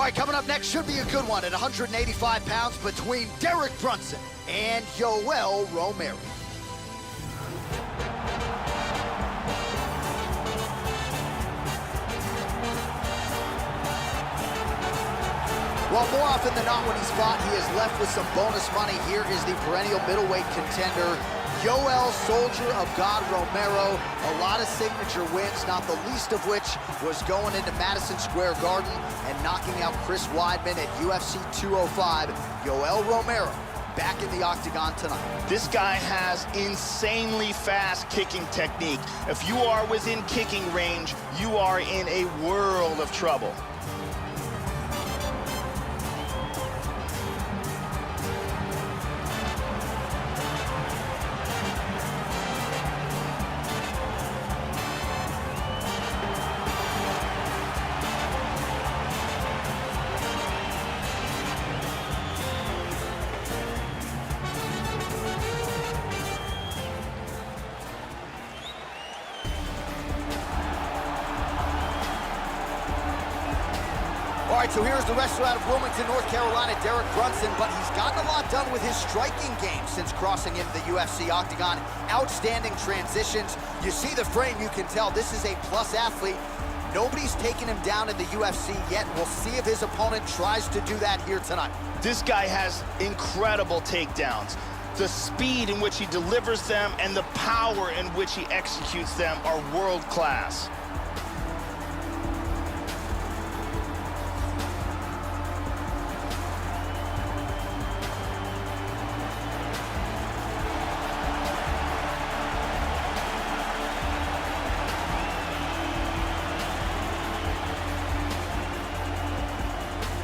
right, coming up next should be a good one at 185 pounds between Derek Brunson and Yoel Romero. Well, more often than not when he's fought, he is left with some bonus money. Here is the perennial middleweight contender, Yoel Soldier of God Romero. A lot of signature wins, not the least of which was going into Madison Square Garden and knocking out Chris Weidman at UFC 205. Yoel Romero back in the octagon tonight. This guy has insanely fast kicking technique. If you are within kicking range, you are in a world of trouble. All right, so here's the wrestler out of Wilmington, North Carolina, Derek Brunson, but he's gotten a lot done with his striking game since crossing into the UFC octagon. Outstanding transitions. You see the frame, you can tell this is a plus athlete. Nobody's taken him down in the UFC yet. We'll see if his opponent tries to do that here tonight. This guy has incredible takedowns. The speed in which he delivers them and the power in which he executes them are world class.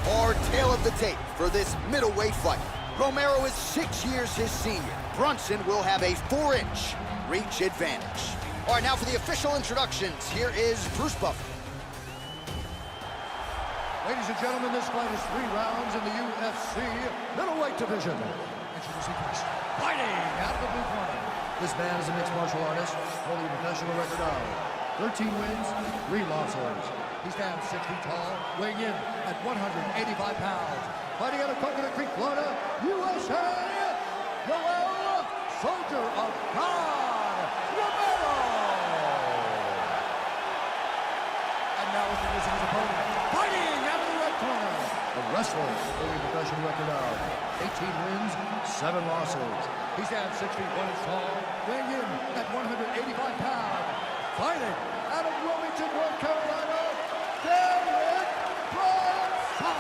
Our tale of the tape for this middleweight fight. Romero is 6 years his senior. Brunson will have a 4-inch reach advantage. All right, now for the official introductions, here is Bruce Buffer. Ladies and gentlemen, this fight is 3 rounds in the UFC middleweight division. Introducing first, fighting out of the blue corner. This man is a mixed martial artist, holding a professional record of 13 wins, 3 losses. He stands 6 feet tall, weighing in at 185 pounds. Fighting out of Coconut Creek, Florida, USA, Yoel Soldier of God Romero. And now introducing his opponent, fighting out of the red corner. A wrestler holding a professional record of 18 wins, 7 losses. He stands 6 feet 1 inch tall, weighing in at 185 pounds. Fighting out of Wilmington, North Carolina, Derek Brunson!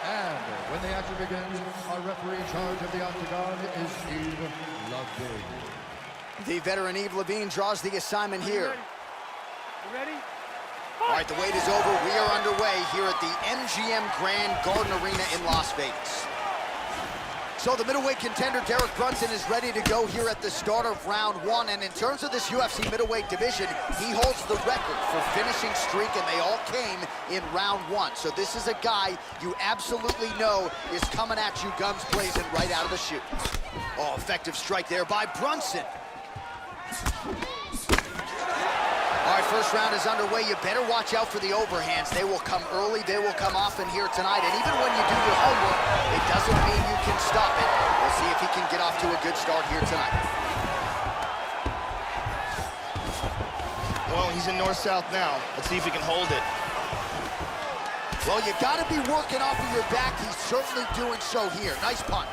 And when the action begins, our referee in charge of the octagon is Eve Levine. The veteran Eve Levine draws the assignment here. You ready? All right, the wait is over. We are underway here at the MGM Grand Garden Arena in Las Vegas. So the middleweight contender, Derek Brunson, is ready to go here at the start of round 1. And in terms of this UFC middleweight division, he holds the record for finishing streak, and they all came in round 1. So this is a guy you absolutely know is coming at you guns blazing right out of the chute. Oh, effective strike there by Brunson. All right, first round is underway. You better watch out for the overhands. They will come early, they will come often here tonight. And even when you do your homework, it doesn't mean you can stop it. We'll see if he can get off to a good start here tonight. Well, he's in north-south now. Let's see if he can hold it. Well, you gotta be working off of your back. He's certainly doing so here. Nice punch.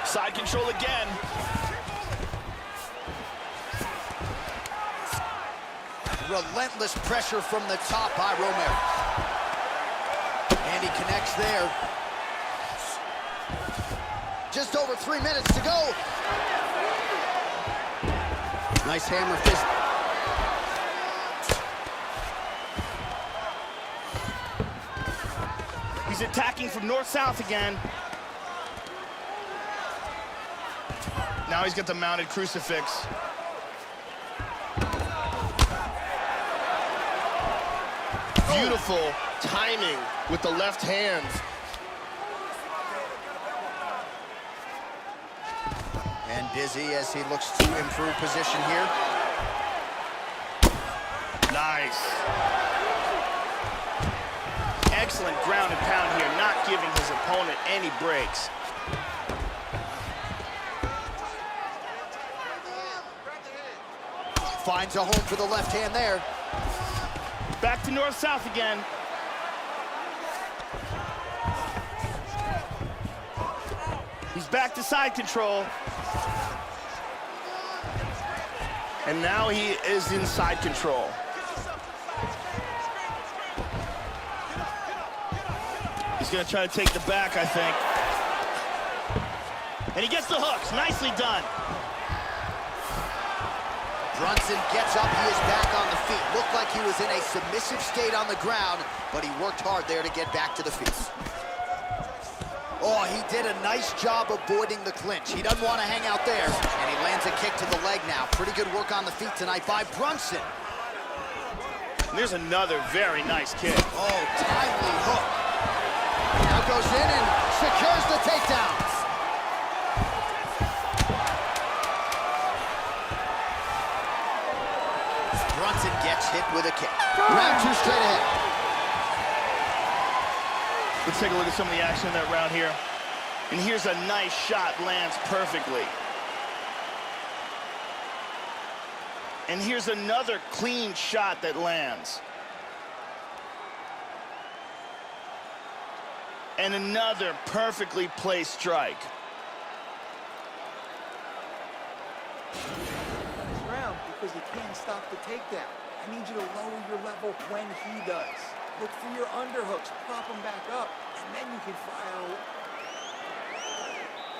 Side control again. Relentless pressure from the top by Romero. And he connects there. Just over 3 minutes to go. Nice hammer fist. He's attacking from north-south again. Now he's got the mounted crucifix. Beautiful timing with the left hand. And dizzy as he looks to improve position here. Nice. Excellent ground and pound here, not giving his opponent any breaks. Finds a home for the left hand there. Back to north-south again. He's back to side control. And now he is in side control. He's gonna try to take the back, I think. And he gets the hooks, nicely done. Brunson gets up, he is back on the feet. Looked like he was in a submissive state on the ground, but he worked hard there to get back to the feet. Oh, he did a nice job avoiding the clinch. He doesn't want to hang out there, and he lands a kick to the leg now. Pretty good work on the feet tonight by Brunson. And there's another very nice kick. Oh, timely hook. Now goes in and secures the takedown. Brunson gets hit with a kick. Round 2 straight ahead. Let's take a look at some of the action in that round here. And here's a nice shot, lands perfectly. And here's another clean shot that lands. And another perfectly placed strike. Round because you can't stop the takedown. I need you to lower your level when he does. Look for your underhooks, prop him back up, and then you can fire.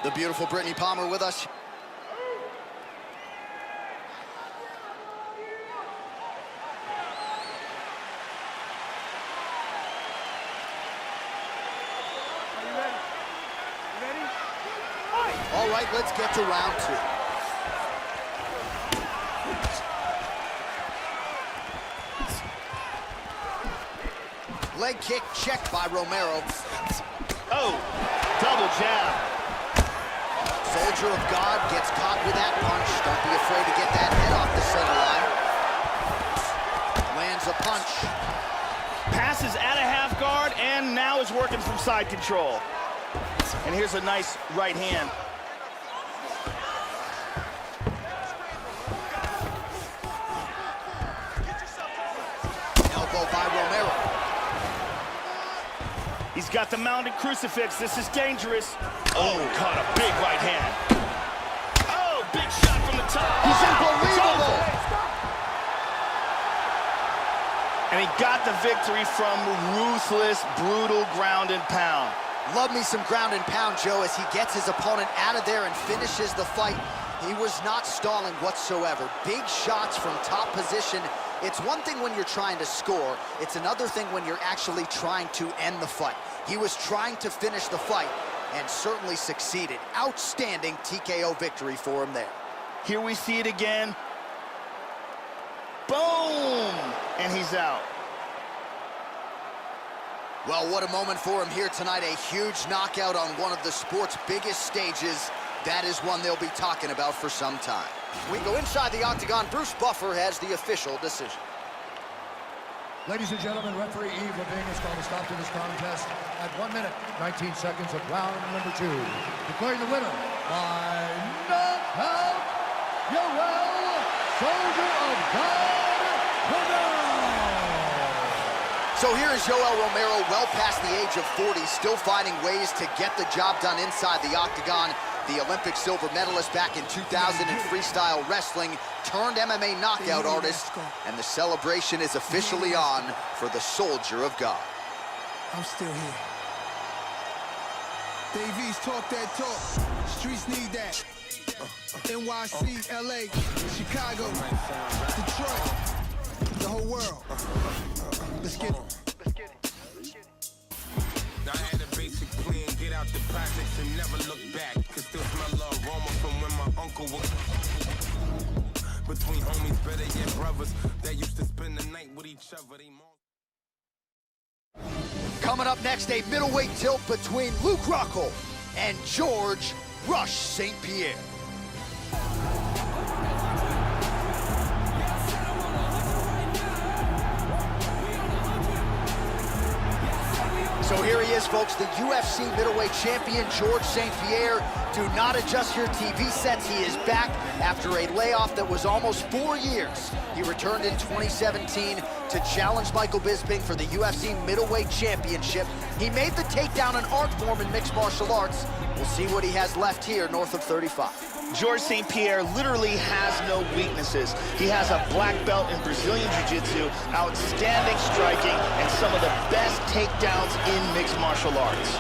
The beautiful Brittany Palmer with us. Are you ready? You ready? Fight! All right, let's get to round 2. Leg kick checked by Romero. Oh, double jab. Soldier of God gets caught with that punch. Don't be afraid to get that head off the center line. Lands a punch. Passes at a half guard and now is working from side control. And here's a nice right hand. Elbow by Romero. He's got the mounted crucifix. This is dangerous. Oh, caught a big right hand. Oh, big shot from the top. He's Wow, it's unbelievable. over. And he got the victory from ruthless, brutal ground and pound. Love me some ground and pound, Joe, as he gets his opponent out of there and finishes the fight. He was not stalling whatsoever. Big shots from top position. It's one thing when you're trying to score. It's another thing when you're actually trying to end the fight. He was trying to finish the fight and certainly succeeded. Outstanding TKO victory for him there. Here we see it again. Boom! And he's out. Well, what a moment for him here tonight. A huge knockout on one of the sport's biggest stages. That is one they'll be talking about for some time. We go inside the octagon. Bruce Buffer has the official decision. Ladies and gentlemen, referee Yves Lavigne has called a stop to this contest at 1 minute, 19 seconds of round number 2. Declaring the winner by knockout, Yoel Soldier of God Romero. So here is Yoel Romero, well past the age of 40, still finding ways to get the job done inside the octagon. The Olympic silver medalist back in 2000 in freestyle wrestling, turned MMA knockout artist, and the celebration is officially on for the Soldier of God. I'm still here. Davies talk that talk. Streets need that. NYC, LA, Chicago, Detroit, the whole world. Let's get it. I had a basic plan, get out the projects and never look back. Cause still smell the aroma from when my uncle was between homies, better yet brothers that used to spend the night with each other. Coming up next, a middleweight tilt between Luke Rockhold and George Rush St. Pierre. is, folks, the UFC middleweight champion, Georges St-Pierre. Do not adjust your TV sets. He is back after a layoff that was almost 4 years. He returned in 2017 to challenge Michael Bisping for the UFC middleweight championship. He made the takedown an art form in mixed martial arts. We'll see what he has left here north of 35. Georges St-Pierre literally has no weaknesses. He has a black belt in Brazilian Jiu-Jitsu, outstanding striking, and some of the best takedowns in mixed martial arts.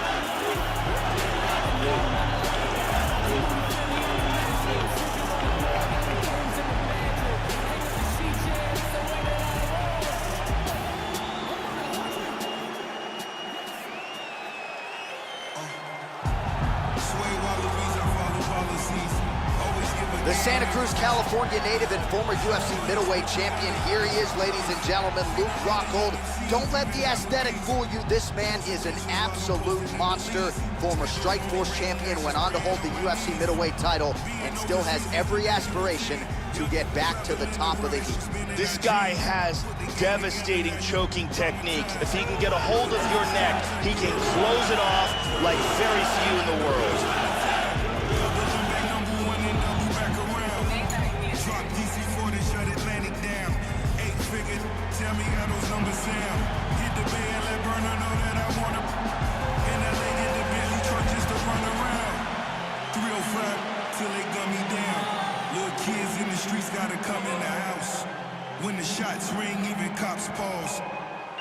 The Santa Cruz, California native and former UFC middleweight champion. Here he is, ladies and gentlemen, Luke Rockhold. Don't let the aesthetic fool you. This man is an absolute monster. Former Strikeforce champion, went on to hold the UFC middleweight title, and still has every aspiration to get back to the top of the heap. This guy has devastating choking technique. If he can get a hold of your neck, he can close it off like very few in the world. Tell me how those numbers sound. Hit the bay and let Burner know that I want him. In LA, get the Bentley truck just to run around. 305 till they gun me down. Little kids in the streets gotta come in the house. When the shots ring, even cops pause.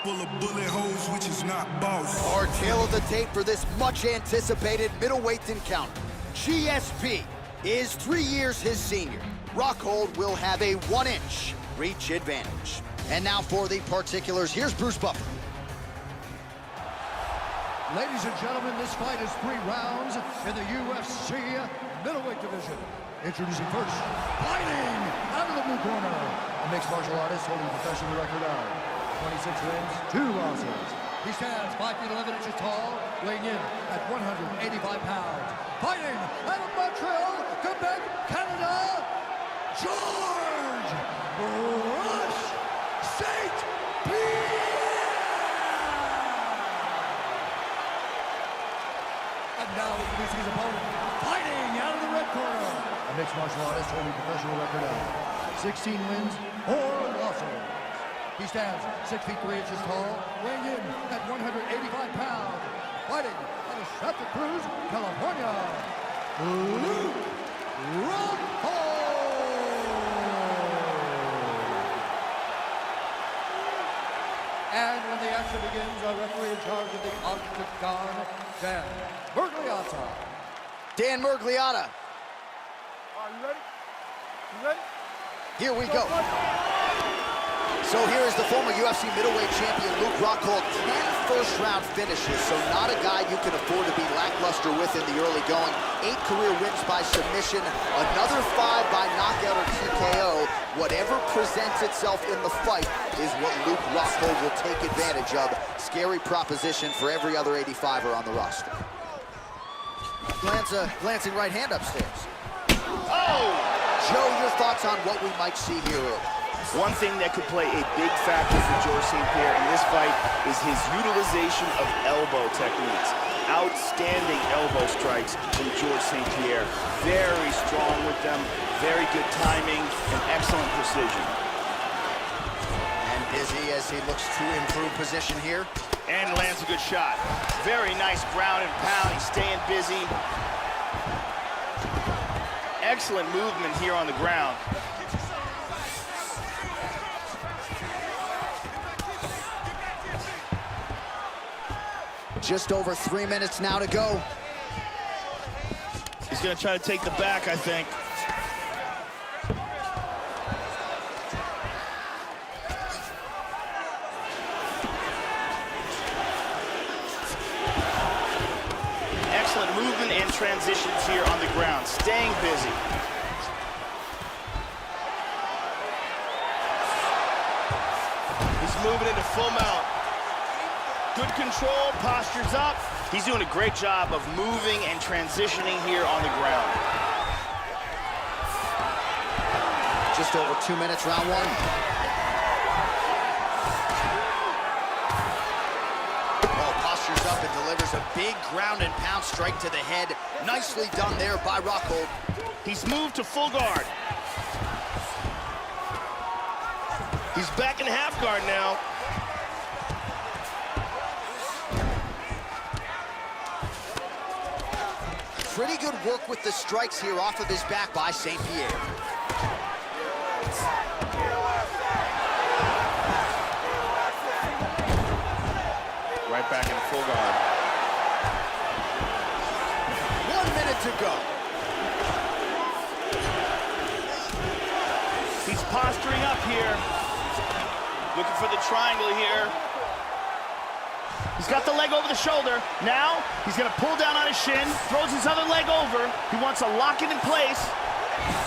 Full of bullet holes, which is not boss. Our tail of the tape for this much-anticipated middleweight encounter. GSP is 3 years his senior. Rockhold will have a 1-inch reach advantage. And now for the particulars, here's Bruce Buffer. Ladies and gentlemen, this fight is 3 rounds in the UFC middleweight division. Introducing first, fighting out of the blue corner, a mixed martial artist holding a professional record of 26 wins, 2 losses. He stands 5 feet 11 inches tall, weighing in at 185 pounds. Fighting out of Montreal, Quebec, Canada, Georges St-Pierre! And now introducing his opponent, fighting out of the red corner, a mixed martial artist holding a professional record of 16 wins, 4 losses. He stands 6 feet 3 inches tall, weighing in at 185 pounds. Fighting out of Santa Cruz, California, Luke Rockhold! And when the action begins, our referee in charge of the octagon, Dan Miragliotta. Dan Miragliotta. Are you ready? You ready? Here we go. So here is the former UFC middleweight champion, Luke Rockhold. 10 first-round finishes, so not a guy you can afford to be lackluster with in the early going. 8 career wins by submission, another 5 by knockout or TKO. Whatever presents itself in the fight is what Luke Rockhold will take advantage of. Scary proposition for every other 85er on the roster. Glancing right hand upstairs. Oh! Joe, your thoughts on what we might see here early? One thing that could play a big factor for Georges St-Pierre in this fight is his utilization of elbow techniques. Outstanding elbow strikes from Georges St-Pierre. Very strong with them, very good timing, and excellent precision. And busy as he looks to improve position here. And lands a good shot. Very nice ground and pound. He's staying busy. Excellent movement here on the ground. Just over 3 minutes now to go. He's gonna try to take the back, I think. Excellent movement and transitions here on the ground, staying busy. He's moving into full mount. Good control, postures up. He's doing a great job of moving and transitioning here on the ground. Just over 2 minutes, round 1. Oh, postures up and delivers. delivers a big ground and pound strike to the head. Nicely done there by Rockhold. He's moved to full guard. He's back in half guard now. Pretty good work with the strikes here off of his back by St. Pierre. Right back in full guard. 1 minute to go. He's posturing up here. Looking for the triangle here. He's got the leg over the shoulder. Now, he's gonna pull down on his shin, throws his other leg over. He wants to lock it in place.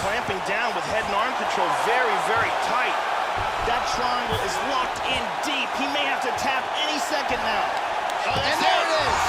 Clamping down with head and arm control very, very tight. That triangle is locked in deep. He may have to tap any second now. Oh, And there it is.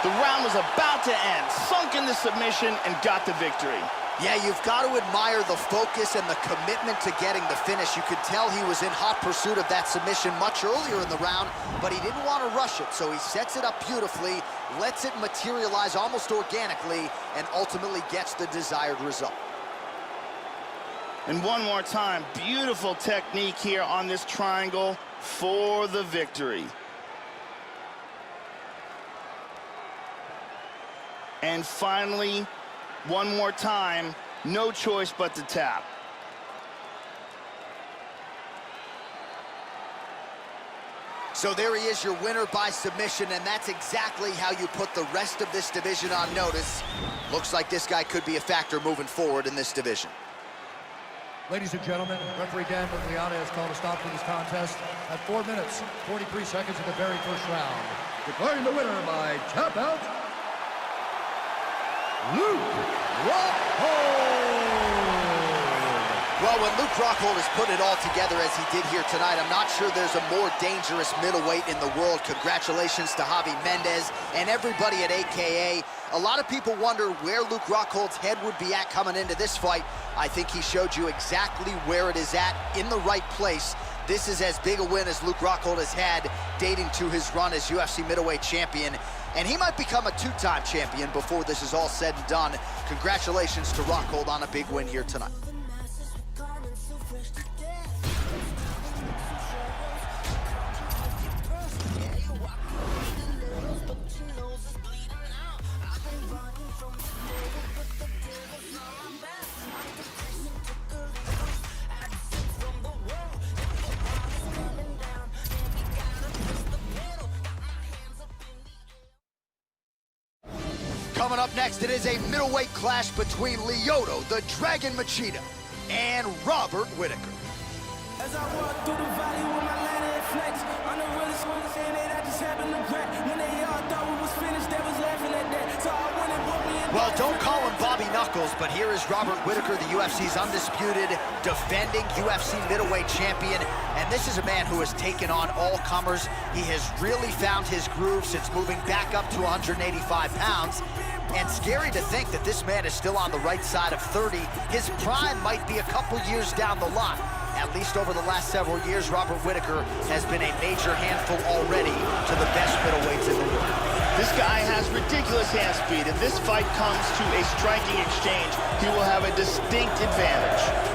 The round was about to end. Sunk in the submission and got the victory. Yeah, you've got to admire the focus and the commitment to getting the finish. You could tell he was in hot pursuit of that submission much earlier in the round, but he didn't want to rush it, so he sets it up beautifully, lets it materialize almost organically, and ultimately gets the desired result. And one more time, beautiful technique here on this triangle for the victory. And finally, one more time, no choice but to tap. So there he is, your winner by submission, and that's exactly how you put the rest of this division on notice. Looks like this guy could be a factor moving forward in this division. Ladies and gentlemen, referee Dan Bugliana has called a stop to this contest at 4 minutes, 43 seconds of the very first round. Declaring the winner by tap out, Luke Rockhold! Well, when Luke Rockhold has put it all together as he did here tonight, I'm not sure there's a more dangerous middleweight in the world. Congratulations to Javi Mendez and everybody at AKA. A lot of people wonder where Luke Rockhold's head would be at coming into this fight. I think he showed you exactly where it is at, in the right place. This is as big a win as Luke Rockhold has had dating to his run as UFC middleweight champion. And he might become a two-time champion before this is all said and done. Congratulations to Rockhold on a big win here tonight. Coming up next, it is a middleweight clash between Lyoto, the Dragon Machida, and Robert Whitaker. As I walk through the valley with my ladder and flex, I'm the realest one saying that I just happened to crack. When they all thought we was finished, they was laughing at that. So I went and put me in. Well, don't call him Bobby Knuckles, but here is Robert Whitaker, the UFC's undisputed, defending UFC middleweight champion. And this is a man who has taken on all comers. He has really found his groove since moving back up to 185 pounds. And scary to think that this man is still on the right side of 30. His prime might be a couple years down the line. At least over the last several years, Robert Whitaker has been a major handful already to the best middleweights in the world. This guy has ridiculous hand speed. If this fight comes to a striking exchange, he will have a distinct advantage.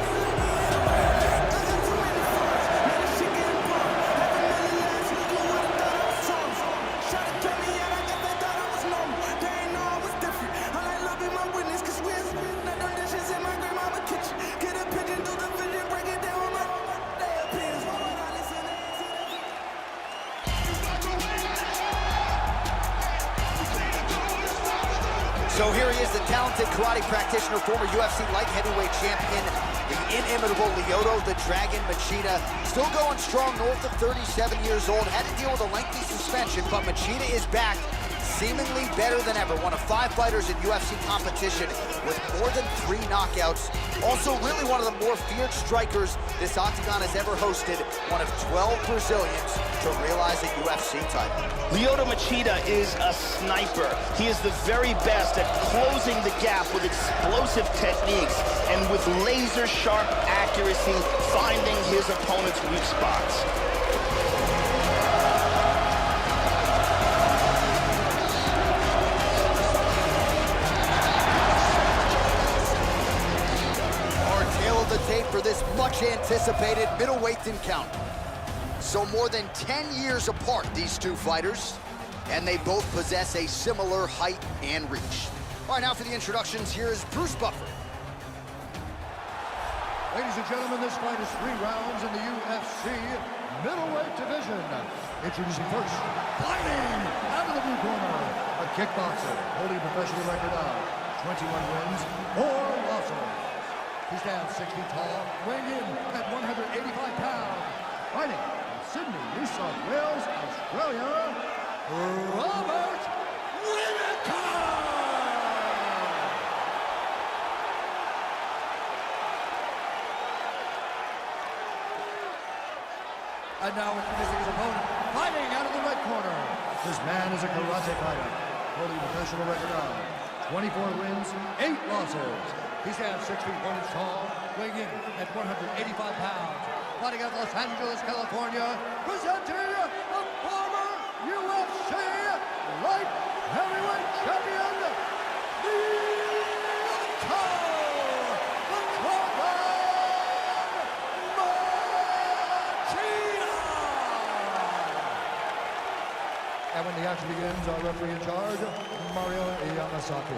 So here he is, the talented karate practitioner, former UFC light heavyweight champion, the inimitable Lyoto, the Dragon Machida, still going strong, north of 37 years old, had to deal with a lengthy suspension, but Machida is back, seemingly better than ever. One of 5 fighters in UFC competition with more than 3 knockouts. Also really one of the more feared strikers this octagon has ever hosted. One of 12 Brazilians to realize a UFC title. Lyoto Machida is a sniper. He is the very best at closing the gap with explosive techniques and with laser-sharp accuracy, finding his opponent's weak spots. the tape for this much-anticipated middleweight encounter. So more than 10 years apart, these two fighters, and they both possess a similar height and reach. All right, now for the introductions, here is Bruce Buffer. Ladies and gentlemen, this fight is 3 rounds in the UFC middleweight division. Introducing first, fighting out of the blue corner, a kickboxer holding a professional record of 21 wins, 4 losses. He stands 6 feet tall, weighing in at 185 pounds. Fighting in Sydney, New South Wales, Australia, Robert Whittaker! And now introducing his opponent, fighting out of the red corner. This man is a karate fighter, holding a professional record of 24 wins, 8 losses. He stands 6 feet 1 inch tall, weighing in at 185 pounds. Fighting out of Los Angeles, California, presenting the former UFC light heavyweight champion, the And when the action begins, our referee in charge, Mario Yamasaki.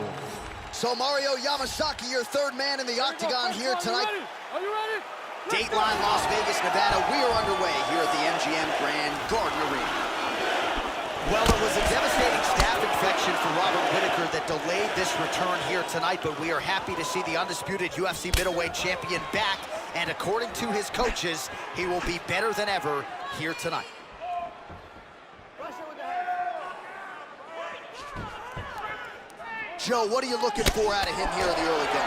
So Mario Yamasaki, your third man in the octagon here tonight. Are you ready? Dateline, Las Vegas, Nevada. We are underway here at the MGM Grand Garden Arena. Well, it was a devastating staph infection for Robert Whittaker that delayed this return here tonight, but we are happy to see the undisputed UFC middleweight champion back, and according to his coaches, he will be better than ever here tonight. Joe, what are you looking for out of him here in the early going?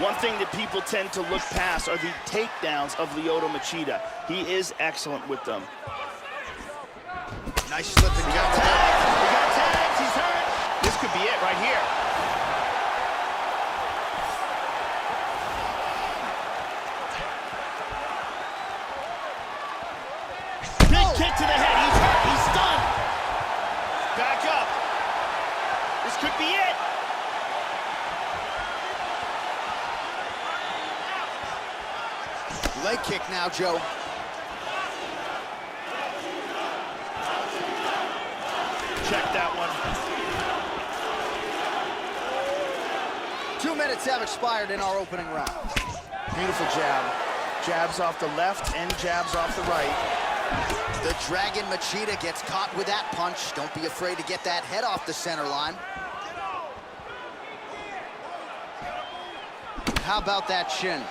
One thing that people tend to look past are the takedowns of Lyoto Machida. He is excellent with them. Nice slip and jump. He got tagged, he's hurt. This could be it right here. Big kick to the head, he's hurt, he's stunned. Back up. This could be it. Leg kick now, Joe. Check that one. 2 minutes have expired in our opening round. Beautiful jab. Jabs off the left and jabs off the right. The Dragon Machida gets caught with that punch. Don't be afraid to get that head off the center line. How about that shin?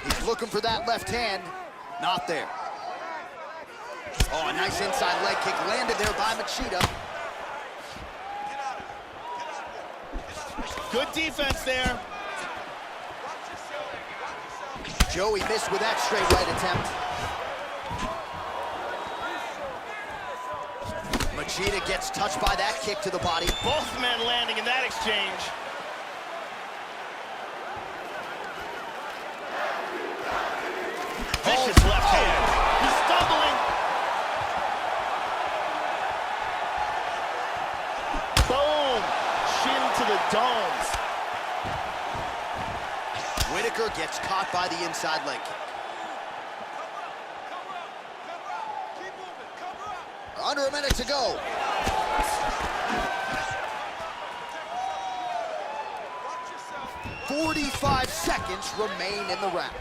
He's looking for that left hand. Not there. Oh, a nice inside leg kick landed there by Machida. Good defense there. Joey missed with that straight right attempt. Machida gets touched by that kick to the body. Both men landing in that exchange. Vicious left hand. He's stumbling. Boom. Shin to the domes. Whittaker gets caught by the inside leg kick. Under a minute to go. "45 seconds remain in the round."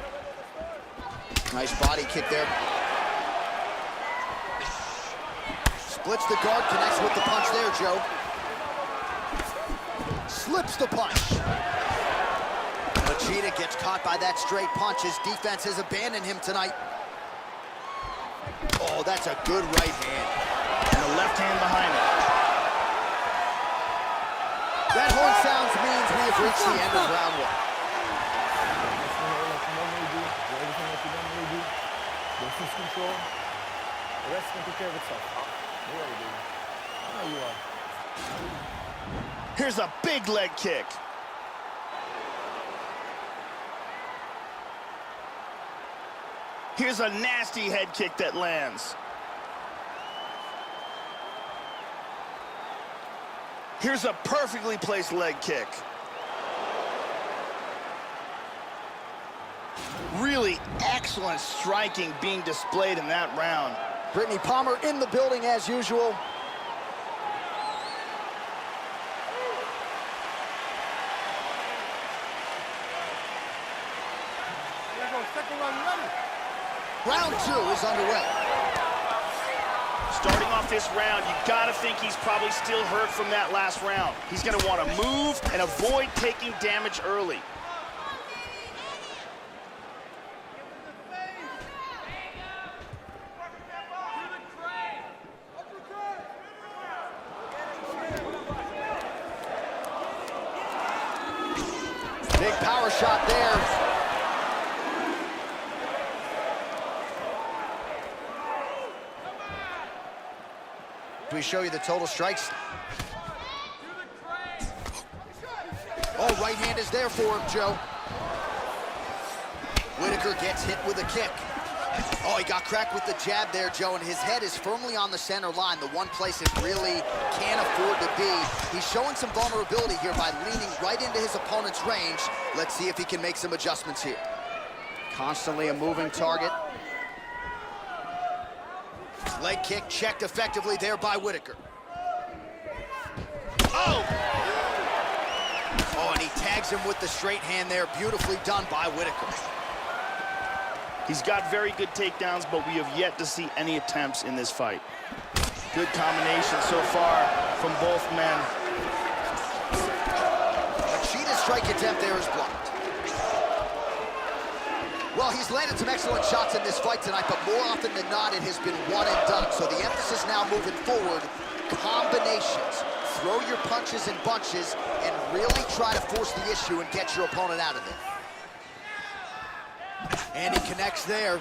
Nice body kick there. Splits the guard, connects with the punch there, Joe. Slips the punch. Machida gets caught by that straight punch. His defense has abandoned him tonight. Oh, that's a good right hand. And the left hand behind it. That horn sounds means we have reached the end of round one. Distance control. The rest can take care of itself. You ready, baby? I know you are. Here's a big leg kick. Here's a nasty head kick that lands. Here's a perfectly placed leg kick. Really excellent striking being displayed in that round. Brittany Palmer in the building as usual. Round 2 is underway. Starting off this round, you gotta think he's probably still hurt from that last round. He's gonna want to move and avoid taking damage early. Big power shot there. Do we show you the total strikes? Oh, right hand is there for him, Joe. Whittaker gets hit with a kick. Oh, he got cracked with the jab there, Joe, and his head is firmly on the center line, the one place it really can't afford to be. He's showing some vulnerability here by leaning right into his opponent's range. Let's see if he can make some adjustments here. Constantly a moving target. Leg kick checked effectively there by Whittaker. Oh! Oh, and he tags him with the straight hand there. Beautifully done by Whittaker. He's got very good takedowns, but we have yet to see any attempts in this fight. Good combination so far from both men. Machida's strike attempt there is blocked. Well, he's landed some excellent shots in this fight tonight, but more often than not, it has been one and done. So the emphasis now moving forward, combinations. Throw your punches in bunches and really try to force the issue and get your opponent out of there. And he connects there.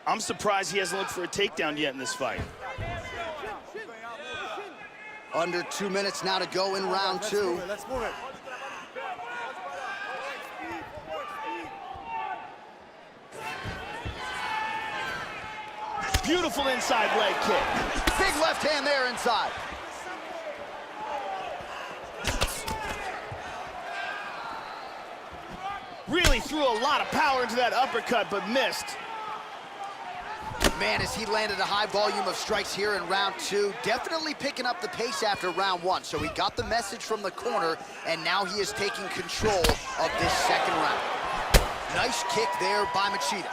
I'm surprised he hasn't looked for a takedown yet in this fight. Under 2 minutes now to go in round 2. Let's move it. Beautiful inside leg kick. Big left hand there inside. Really threw a lot of power into that uppercut, but missed. Man, as he landed a high volume of strikes here in round 2, definitely picking up the pace after round 1. So he got the message from the corner, and now he is taking control of this second round. Nice kick there by Machida.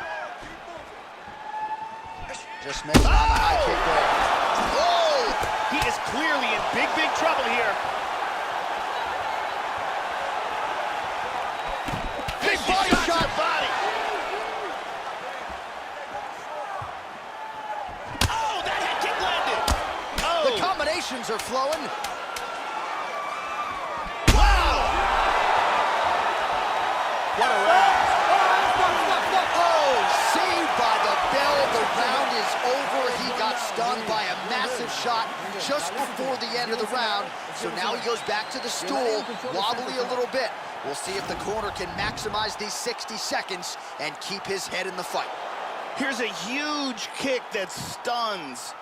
Just missed on the high kick there. Oh! He is clearly in big, big trouble here. Big body shot. Body. Oh, that head kick landed. Oh. The combinations are flowing. Wow! What a round. Oh, saved by the bell. The round is over. He got stunned by a massive shot just before the end of the round. So now he goes back to the stool, wobbly a little bit. We'll see if the corner can maximize these 60 seconds and keep his head in the fight. Here's a huge kick that stuns.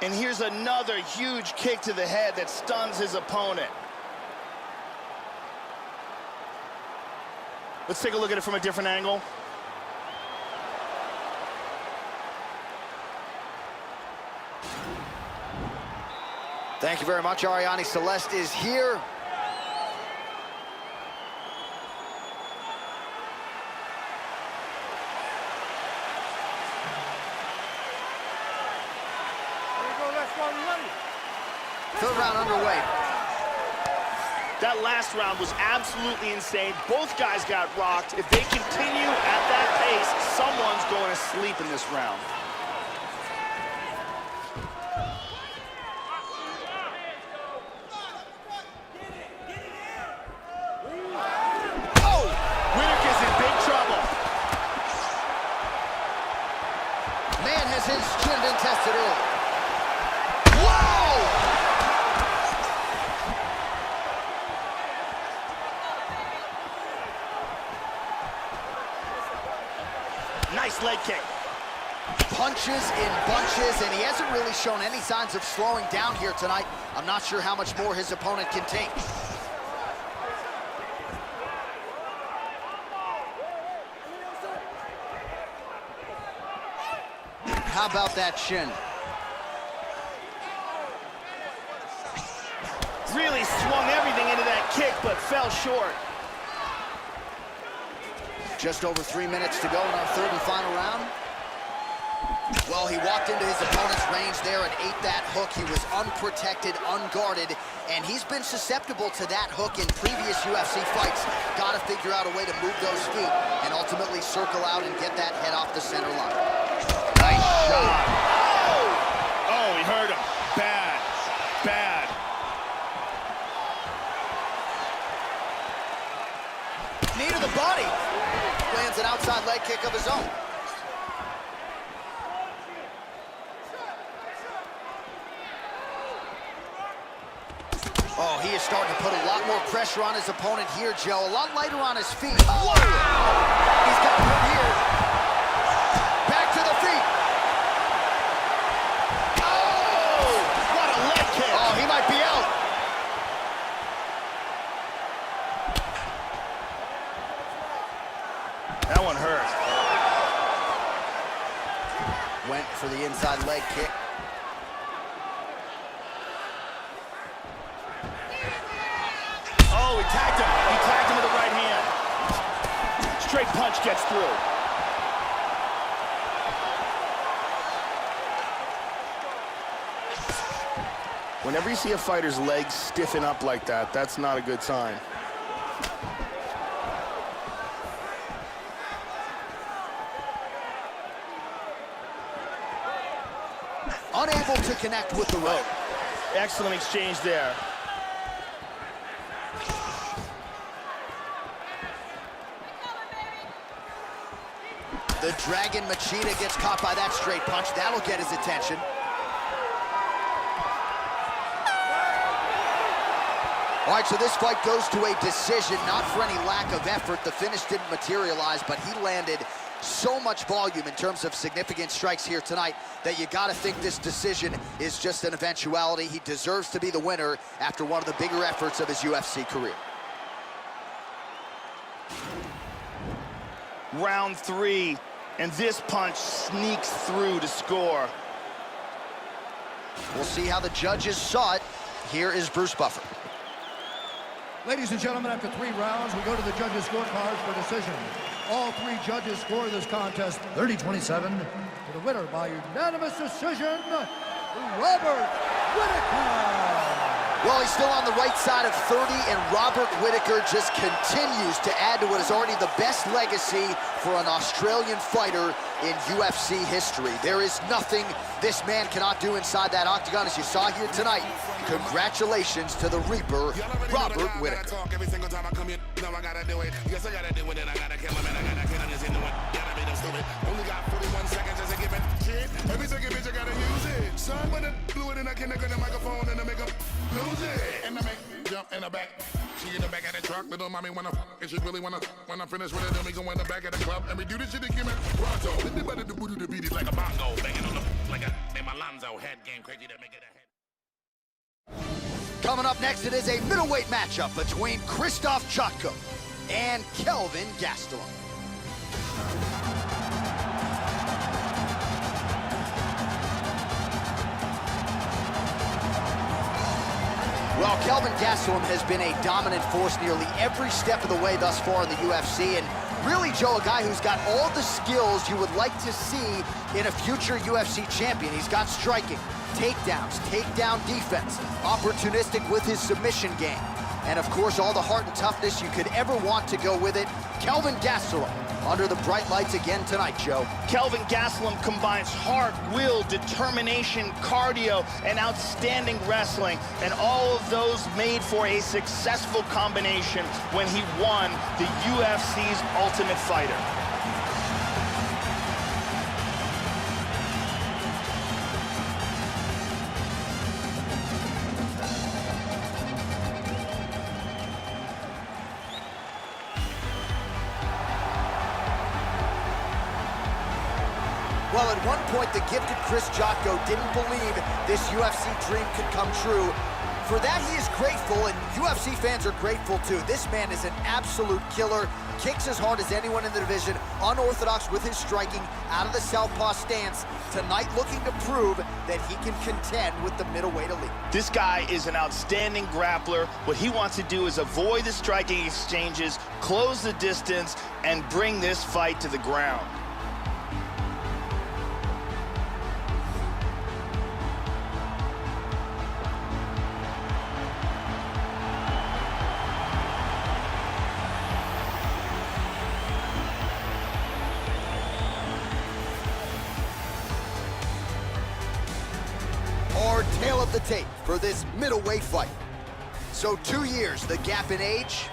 And here's another huge kick to the head that stuns his opponent. Let's take a look at it from a different angle. Thank you very much. Arianny Celeste is here. Third round underway. That last round was absolutely insane. Both guys got rocked. If they continue at that pace, someone's going to sleep in this round. Oh! Whittaker's in big trouble. Man, has his chin been tested early. Whoa! Nice leg kick. punches in bunches, and he hasn't really shown any signs of slowing down here tonight. I'm not sure how much more his opponent can take. How about that shin? Really swung everything into that kick, but fell short. Just over 3 minutes to go in our third and final round. Well, he walked into his opponent's range there and ate that hook. He was unprotected, unguarded, and he's been susceptible to that hook in previous UFC fights. Got to figure out a way to move those feet and ultimately circle out and get that head off the center line. Nice shot. Oh, he hurt him. Bad. Bad. Knee to the body. Lands an outside leg kick of his own. Oh, he is starting to put a lot more pressure on his opponent here, Joe. A lot lighter on his feet. Oh! He's got him here. Back to the feet. Oh! What a leg kick. Oh, he might be out. That one hurt. Went for the inside leg kick. Oh, he tagged him. He tagged him with the right hand. Straight punch gets through. Whenever you see a fighter's legs stiffen up like that, that's not a good sign. Unable to connect with the rope. Excellent exchange there. The Dragon Machida gets caught by that straight punch. That'll get his attention. All right, so this fight goes to a decision, not for any lack of effort. The finish didn't materialize, but he landed so much volume in terms of significant strikes here tonight that you got to think this decision is just an eventuality. He deserves to be the winner after one of the bigger efforts of his UFC career. Round 3, and this punch sneaks through to score. We'll see how the judges saw it. Here is Bruce Buffer. Ladies and gentlemen, after 3 rounds, we go to the judges' scorecards for decision. All 3 judges score this contest 30-27 to the winner by unanimous decision, Robert Whittaker. Well, he's still on the right side of 30, and Robert Whittaker just continues to add to what is already the best legacy for an Australian fighter in UFC history. There is nothing this man cannot do inside that octagon, as you saw here tonight. Congratulations to the Reaper, Robert Whittaker. Only got 41 seconds as a given. Shit, every second bitch I gotta use it. Son, when it blew it and I can't get the microphone and I make 'em lose it. And I make jump in the back. She in the back of the truck, little mommy wanna and she really wanna. When I finish with it, then we go in the back of the club and we do this shit again, man. Pronto, then they better do the beat it like a bongo, banging on the like a name Alonzo head game crazy to make it a head. Coming up next, it is a middleweight matchup between Krzysztof Jotko and Kelvin Gastelum. Well, Kelvin Gastelum has been a dominant force nearly every step of the way thus far in the UFC, and really, Joe, a guy who's got all the skills you would like to see in a future UFC champion. He's got striking, takedowns, takedown defense, opportunistic with his submission game, and of course, all the heart and toughness you could ever want to go with it. Kelvin Gastelum under the bright lights again tonight, Joe. Kelvin Gastelum combines heart, will, determination, cardio, and outstanding wrestling, and all of those made for a successful combination when he won the UFC's Ultimate Fighter. Well, Well, at one point, the gifted Chris Jotko didn't believe this UFC dream could come true. For that, he is grateful, and UFC fans are grateful, too. This man is an absolute killer, kicks as hard as anyone in the division, unorthodox with his striking, out of the southpaw stance. Tonight, looking to prove that he can contend with the middleweight elite. This guy is an outstanding grappler. What he wants to do is avoid the striking exchanges, close the distance, and bring this fight to the ground. Our tale of the tape for this middleweight fight. So 2 years, the gap in age,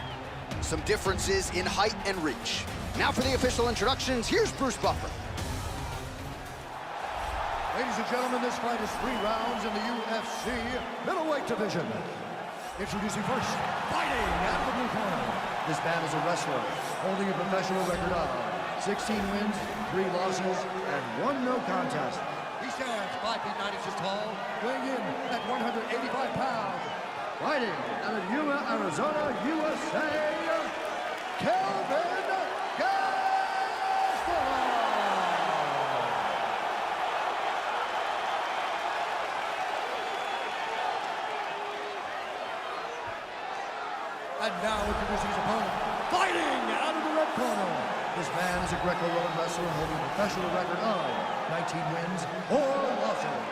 some differences in height and reach. Now for the official introductions, here's Bruce Buffer. Ladies and gentlemen, this fight is 3 rounds in the UFC middleweight division. Introducing first, fighting out of the blue corner. This man is a wrestler, holding a professional record of 16 wins, 3 losses, and 1 no contest. He stands 5 feet 9 inches tall, weighing in at 185 pounds. Fighting out of Yuma, Arizona, USA, Kelvin Gastelum. And now introducing his opponent, fighting out of the red corner. This man is a Greco-Roman wrestler holding a professional record of 19 wins, 4 losses.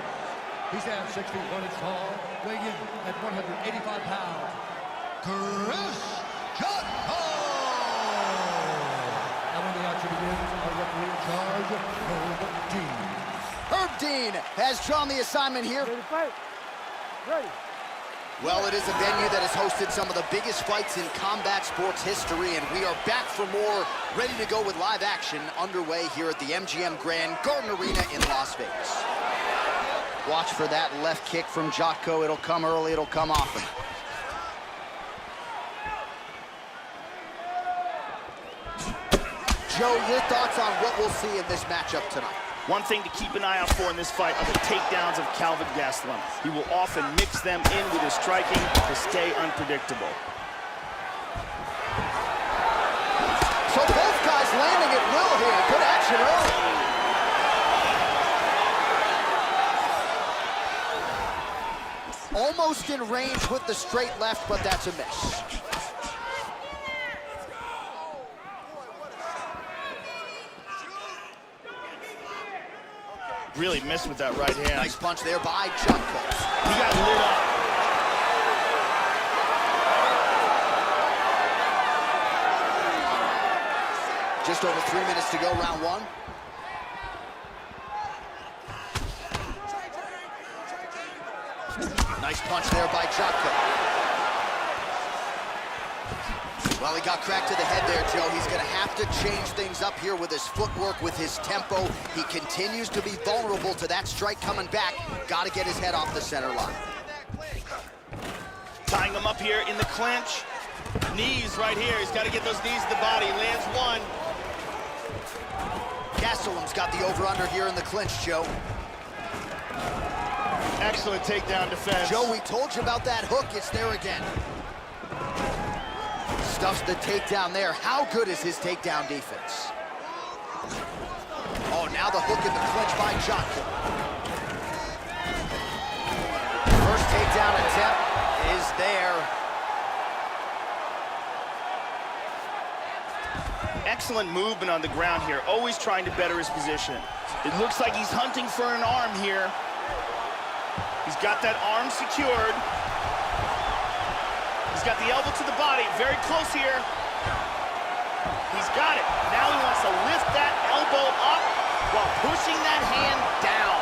He stands 6 feet 1 inch tall, weighing in at 185 pounds. Chris Jotko! And when the action begins, our referee in charge, Herb Dean. Herb Dean has drawn the assignment here. Ready to fight? Ready. Well, it is a venue that has hosted some of the biggest fights in combat sports history, and we are back for more, ready to go with live action underway here at the MGM Grand Garden Arena in Las Vegas. Watch for that left kick from Jotko. It'll come early, it'll come often. Joe, your thoughts on what we'll see in this matchup tonight? One thing to keep an eye out for in this fight are the takedowns of Kelvin Gastelum. He will often mix them in with his striking to stay unpredictable. So both guys landing at will here. Good action early. Almost in range with the straight left, but that's a miss. Really missed with that right hand. Nice punch there by Jotko. He got lit up. Just over 3 minutes to go, round 1. Nice punch there by Jotko. Well, he got cracked to the head there, Joe. He's going to have to change things up here with his footwork, with his tempo. He continues to be vulnerable to that strike coming back. Got to get his head off the center line. Tying him up here in the clinch. Knees right here. He's got to get those knees to the body. Lands 1. Gastelum's got the over-under here in the clinch, Joe. Excellent takedown defense. Joe, we told you about that hook. It's there again. Stuffs the takedown there. How good is his takedown defense? Oh, now the hook in the clinch by Jotko. First takedown attempt is there. Excellent movement on the ground here, always trying to better his position. It looks like he's hunting for an arm here. He's got that arm secured. He's got the elbow to the body, very close here. He's got it. Now he wants to lift that elbow up while pushing that hand down.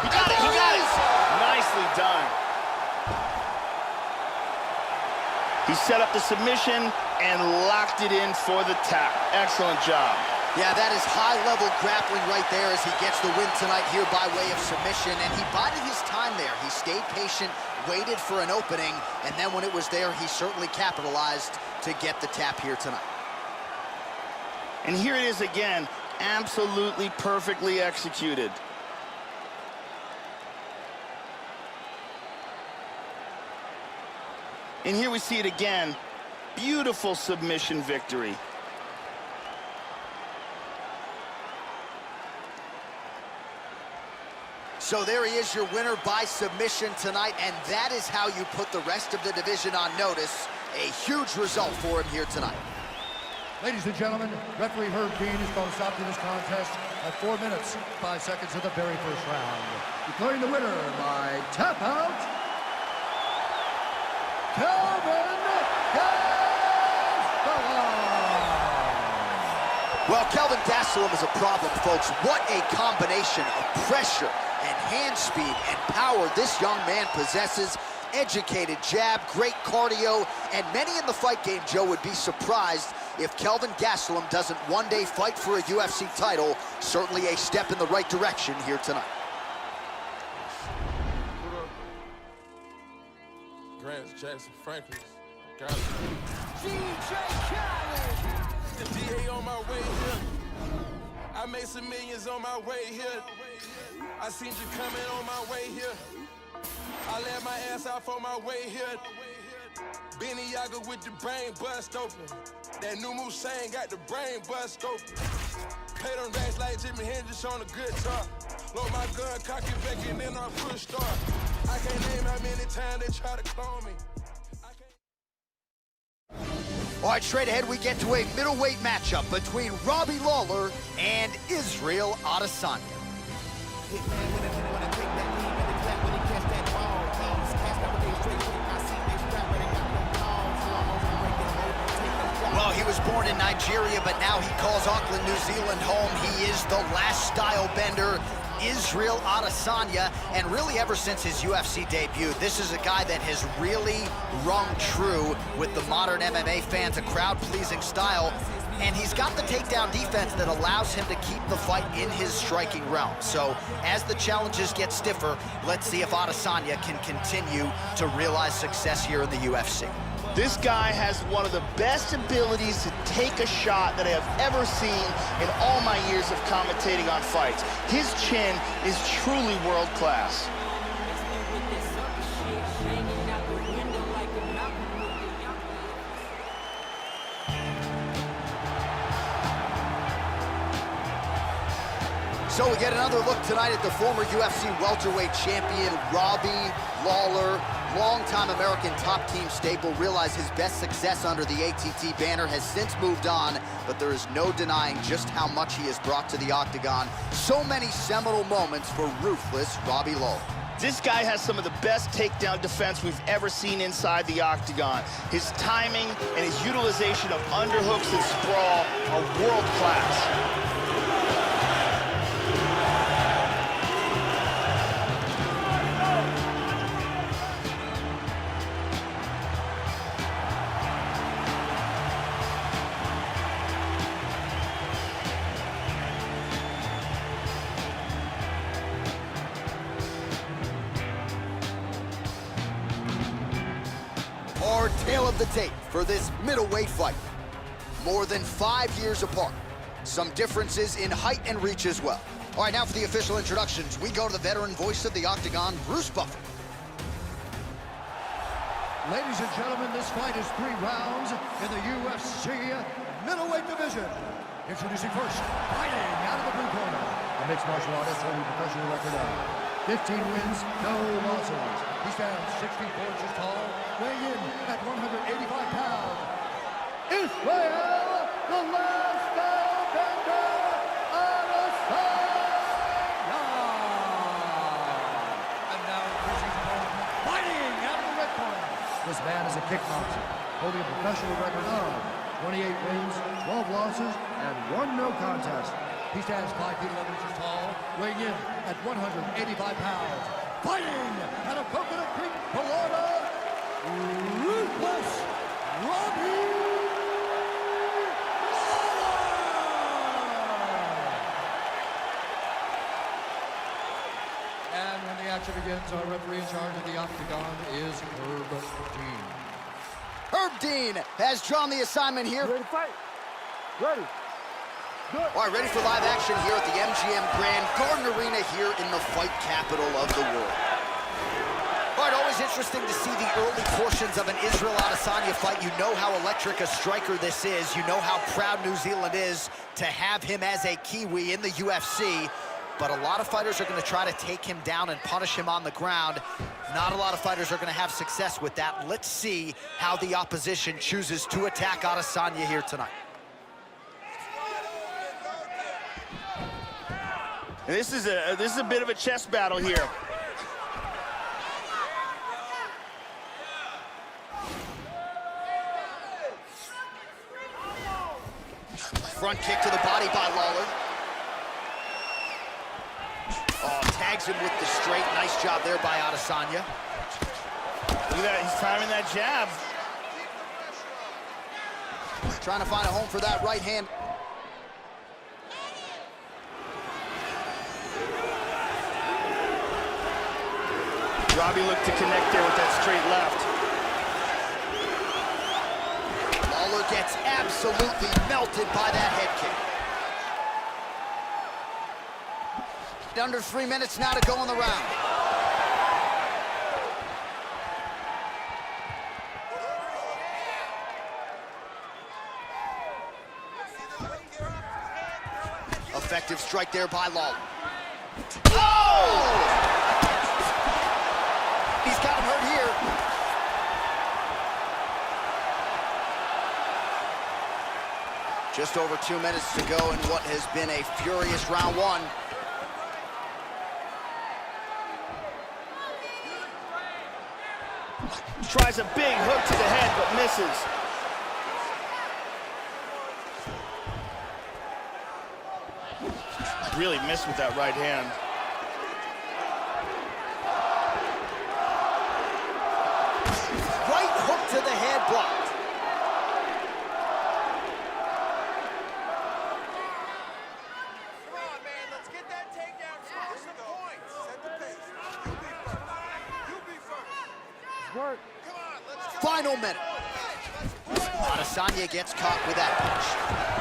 He got it, he got it. Nicely done. He set up the submission and locked it in for the tap. Excellent job. Yeah, that is high-level grappling right there as he gets the win tonight here by way of submission, and he bided his time there. He stayed patient, waited for an opening, and then when it was there, he certainly capitalized to get the tap here tonight. And here it is again, absolutely perfectly executed. And here we see it again, beautiful submission victory. So there he is, your winner by submission tonight, and that is how you put the rest of the division on notice. A huge result for him here tonight. Ladies and gentlemen, referee Herb Dean is going to stop to this contest at 4 minutes, 5 seconds of the very first round. Declaring the winner by tap out, Kelvin Gastelum. Well, Kelvin Gastelum is a problem, folks. What a combination of pressure and hand speed and power this young man possesses. Educated jab, great cardio, and many in the fight game, Joe, would be surprised if Kelvin Gastelum doesn't one day fight for a UFC title. Certainly a step in the right direction here tonight. Grant Jackson Franklin, got it. DJ Khaled, the DA on my way here. I made some millions on my way here. I seen you coming on my way here. I let my ass out on my way here. Benny Yaga with the brain bust open. That new Musain got the brain bust open. Play them racks like Jimi Hendrix on a guitar. Load my gun, cock it back, and then I push start. I can't name how many times they try to clone me. All right, straight ahead, we get to a middleweight matchup between Robbie Lawler and Israel Adesanya. Well, he was born in Nigeria, but now he calls Auckland, New Zealand home. He is the last style bender, Israel Adesanya, and really ever since his UFC debut, this is a guy that has really rung true with the modern MMA fans, a crowd-pleasing style, and he's got the takedown defense that allows him to keep the fight in his striking realm. So as the challenges get stiffer, let's see if Adesanya can continue to realize success here in the UFC. This guy has one of the best abilities to take a shot that I have ever seen in all my years of commentating on fights. His chin is truly world class. So we get another look tonight at the former UFC welterweight champion, Robbie Lawler. Longtime American top team staple, realized his best success under the ATT banner, has since moved on, but there is no denying just how much he has brought to the octagon. So many seminal moments for ruthless Robbie Lawler. This guy has some of the best takedown defense we've ever seen inside the octagon. His timing and his utilization of underhooks and sprawl are world class. Our tale of the tape for this middleweight fight. More than 5 years apart. Some differences in height and reach as well. All right, now for the official introductions, we go to the veteran voice of the octagon, Bruce Buffer. Ladies and gentlemen, this fight is 3 rounds in the UFC middleweight division. Introducing first, fighting out of the blue corner, a mixed martial artist holding a professional record of 15 wins, no losses. He stands 64 inches tall, weighing in at 185 pounds. Israel, the last style bender, Adesanya. And now his opponent, fighting out of the red corner. This man is a kickboxer, holding a professional record of 28 wins, 12 losses, and 1 no contest. He stands 5 feet 11 inches tall, weighing in at 185 pounds. Fighting out of Coconut Creek, Florida, ruthless Robbie Lawler! And when the action begins, our referee in charge of the octagon is Herb Dean. Herb Dean has drawn the assignment here. Ready to fight? Ready. All right, ready for live action here at the MGM Grand Garden Arena here in the fight capital of the world. All right, always interesting to see the early portions of an Israel Adesanya fight. You know how electric a striker this is. You know how proud New Zealand is to have him as a Kiwi in the UFC. But a lot of fighters are going to try to take him down and punish him on the ground. Not a lot of fighters are going to have success with that. Let's see how the opposition chooses to attack Adesanya here tonight. And this is a bit of a chess battle here. Front kick to the body by Lawler. Oh, tags him with the straight. Nice job there by Adesanya. Look at that, he's timing that jab. Trying to find a home for that right hand. Robbie looked to connect there with that straight left. Lawler gets absolutely melted by that head kick. Under 3 minutes now to go in the round. Effective strike there by Lawler. Oh! He's got him hurt here. Just over 2 minutes to go in what has been a furious round one. Tries a big hook to the head, but misses. Really missed with that right hand. Right hook to the head, blocked. Come on, man, let's get that takedown. Score some points. Set the pace. You be first. Work. Come on, let's go. Final minute. Adesanya gets caught with that punch.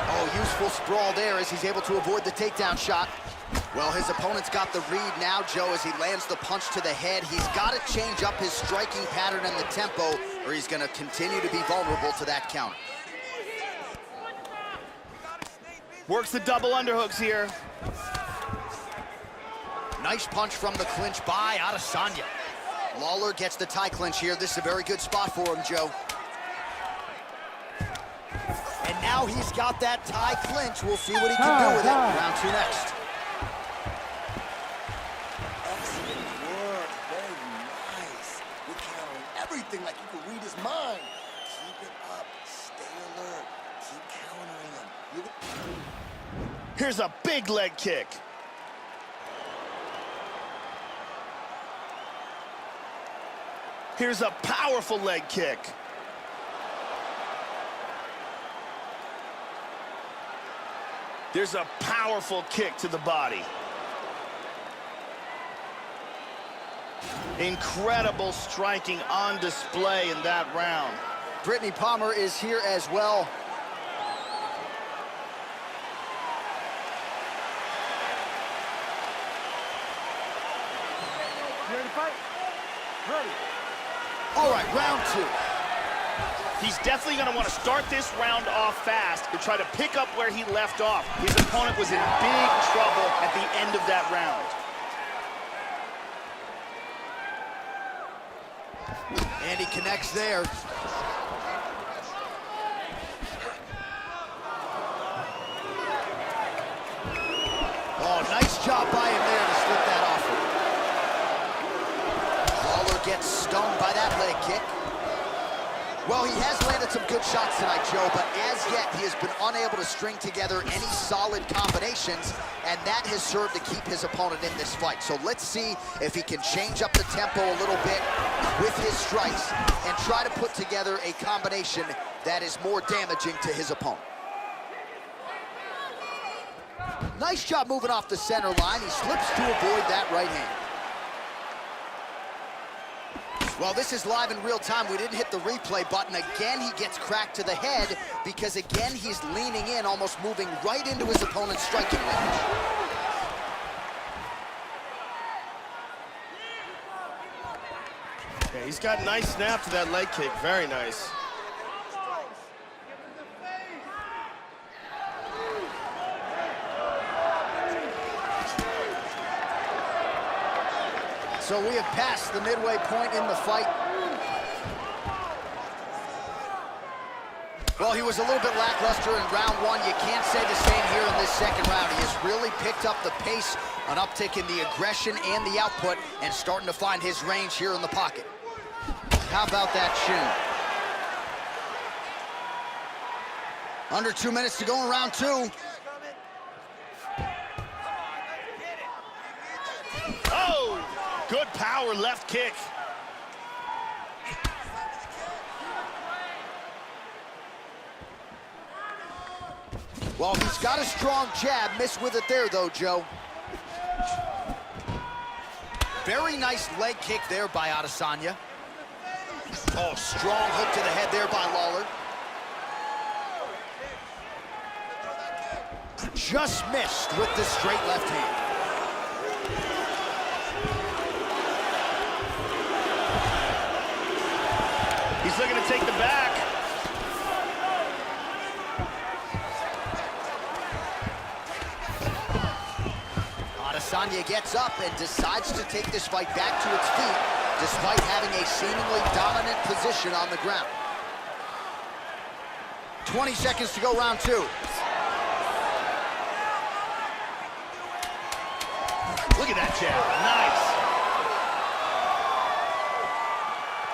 Oh, useful sprawl there as he's able to avoid the takedown shot. Well, his opponent's got the read now, Joe, as he lands the punch to the head. He's got to change up his striking pattern and the tempo, or he's going to continue to be vulnerable to that counter. Works the double underhooks here. Nice punch from the clinch by Adesanya. Lawler gets the tie clinch here. This is a very good spot for him, Joe. And now he's got that tie clinch. We'll see what he can do with it. Round two next. Excellent work. Very nice. You're countering everything like you can read his mind. Keep it up. Stay alert. Keep countering him. Here's a big leg kick. Here's a powerful leg kick. There's a powerful kick to the body. Incredible striking on display in that round. Brittany Palmer is here as well. You ready to fight? Ready. All right, round two. He's definitely going to want to start this round off fast to try to pick up where he left off. His opponent was in big trouble at the end of that round. And he connects there. Oh, nice job by him there to slip that off. Lawler gets stung by that leg kick. Well, he has landed some good shots tonight, Joe, but as yet he has been unable to string together any solid combinations, and that has served to keep his opponent in this fight. So let's see if he can change up the tempo a little bit with his strikes and try to put together a combination that is more damaging to his opponent. Nice job moving off the center line. He slips to avoid that right hand. Well, this is live in real time. We didn't hit the replay button. Again, he gets cracked to the head because, again, he's leaning in, almost moving right into his opponent's striking range. Yeah, he's got nice snap to that leg kick. Very nice. So we have passed the midway point in the fight. Well, he was a little bit lackluster in round one. You can't say the same here in this second round. He has really picked up the pace, an uptick in the aggression and the output, and starting to find his range here in the pocket. How about that shin? Under 2 minutes to go in round two. Oh! Good power left kick. Well, he's got a strong jab. Missed with it there, though, Joe. Very nice leg kick there by Adesanya. Oh, strong hook to the head there by Lawler. Just missed with the straight left hand. He's looking to take the back. Adesanya gets up and decides to take this fight back to its feet, despite having a seemingly dominant position on the ground. 20 seconds to go, round two. Look at that jab. Nice.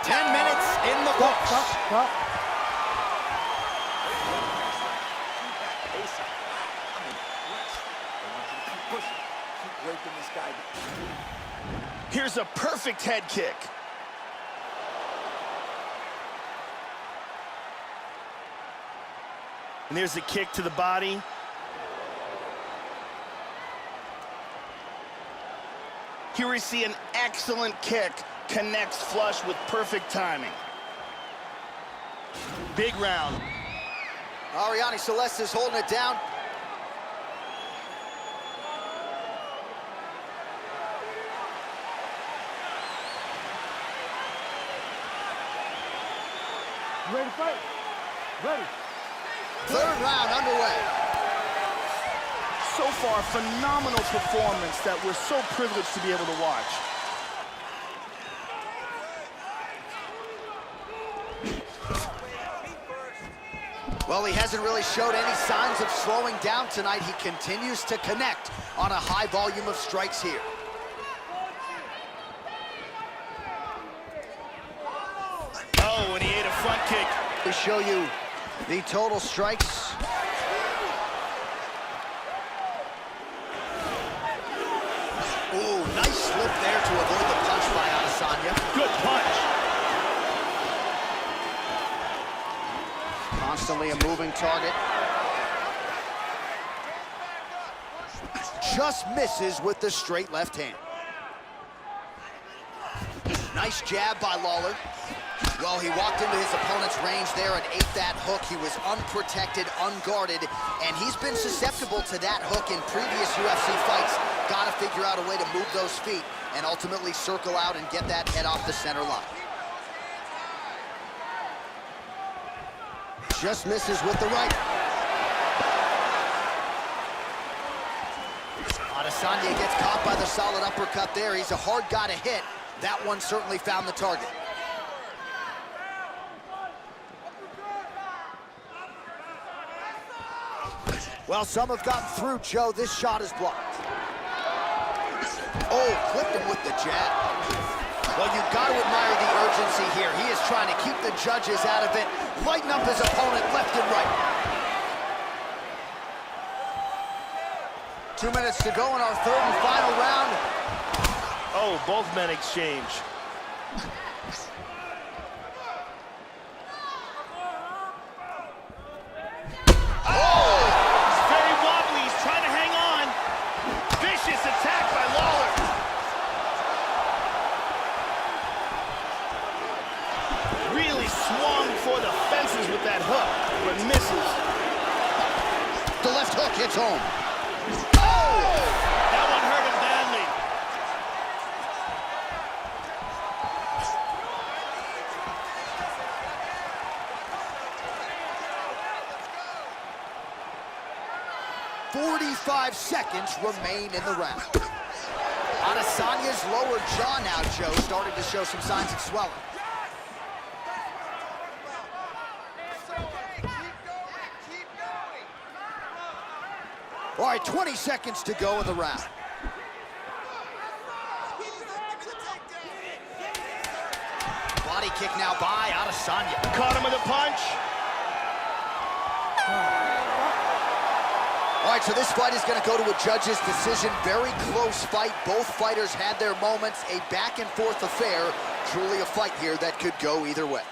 10 minutes in the books. Stop. Here's a perfect head kick. And there's a kick to the body. Here we see an excellent kick. Connects flush with perfect timing. Big round. Ariane Celeste is holding it down. You ready to fight? Ready. Third round underway. So far, phenomenal performance that we're so privileged to be able to watch. Well, he hasn't really showed any signs of slowing down tonight. He continues to connect on a high volume of strikes here. Oh, and he ate a front kick. We show you the total strikes. Ooh, nice slip there to avoid the punch by Adesanya. Good punch. Constantly a moving target. Just misses with the straight left hand. Nice jab by Lawler. Well, he walked into his opponent's range there and ate that hook. He was unprotected, unguarded, and he's been susceptible to that hook in previous UFC fights. Got to figure out a way to move those feet and ultimately circle out and get that head off the center line. Just misses with the right. Adesanya gets caught by the solid uppercut there. He's a hard guy to hit. That one certainly found the target. Well, some have gotten through, Joe. This shot is blocked. Oh, clipped him with the jab. Well, you've got to admire the urgency here. He is trying to keep the judges out of it, lighten up his opponent left and right. 2 minutes to go in our third and final round. Oh, both men exchange. comes home. That one hurt him badly. .45 seconds remain in the round. Adesanya's lower jaw now, Joe, starting to show some signs of swelling. All right, 20 seconds to go in the round. Body kick now by Adesanya. Caught him with a punch. All right, so this fight is going to go to a judge's decision. Very close fight. Both fighters had their moments. A back-and-forth affair. Truly a fight here that could go either way.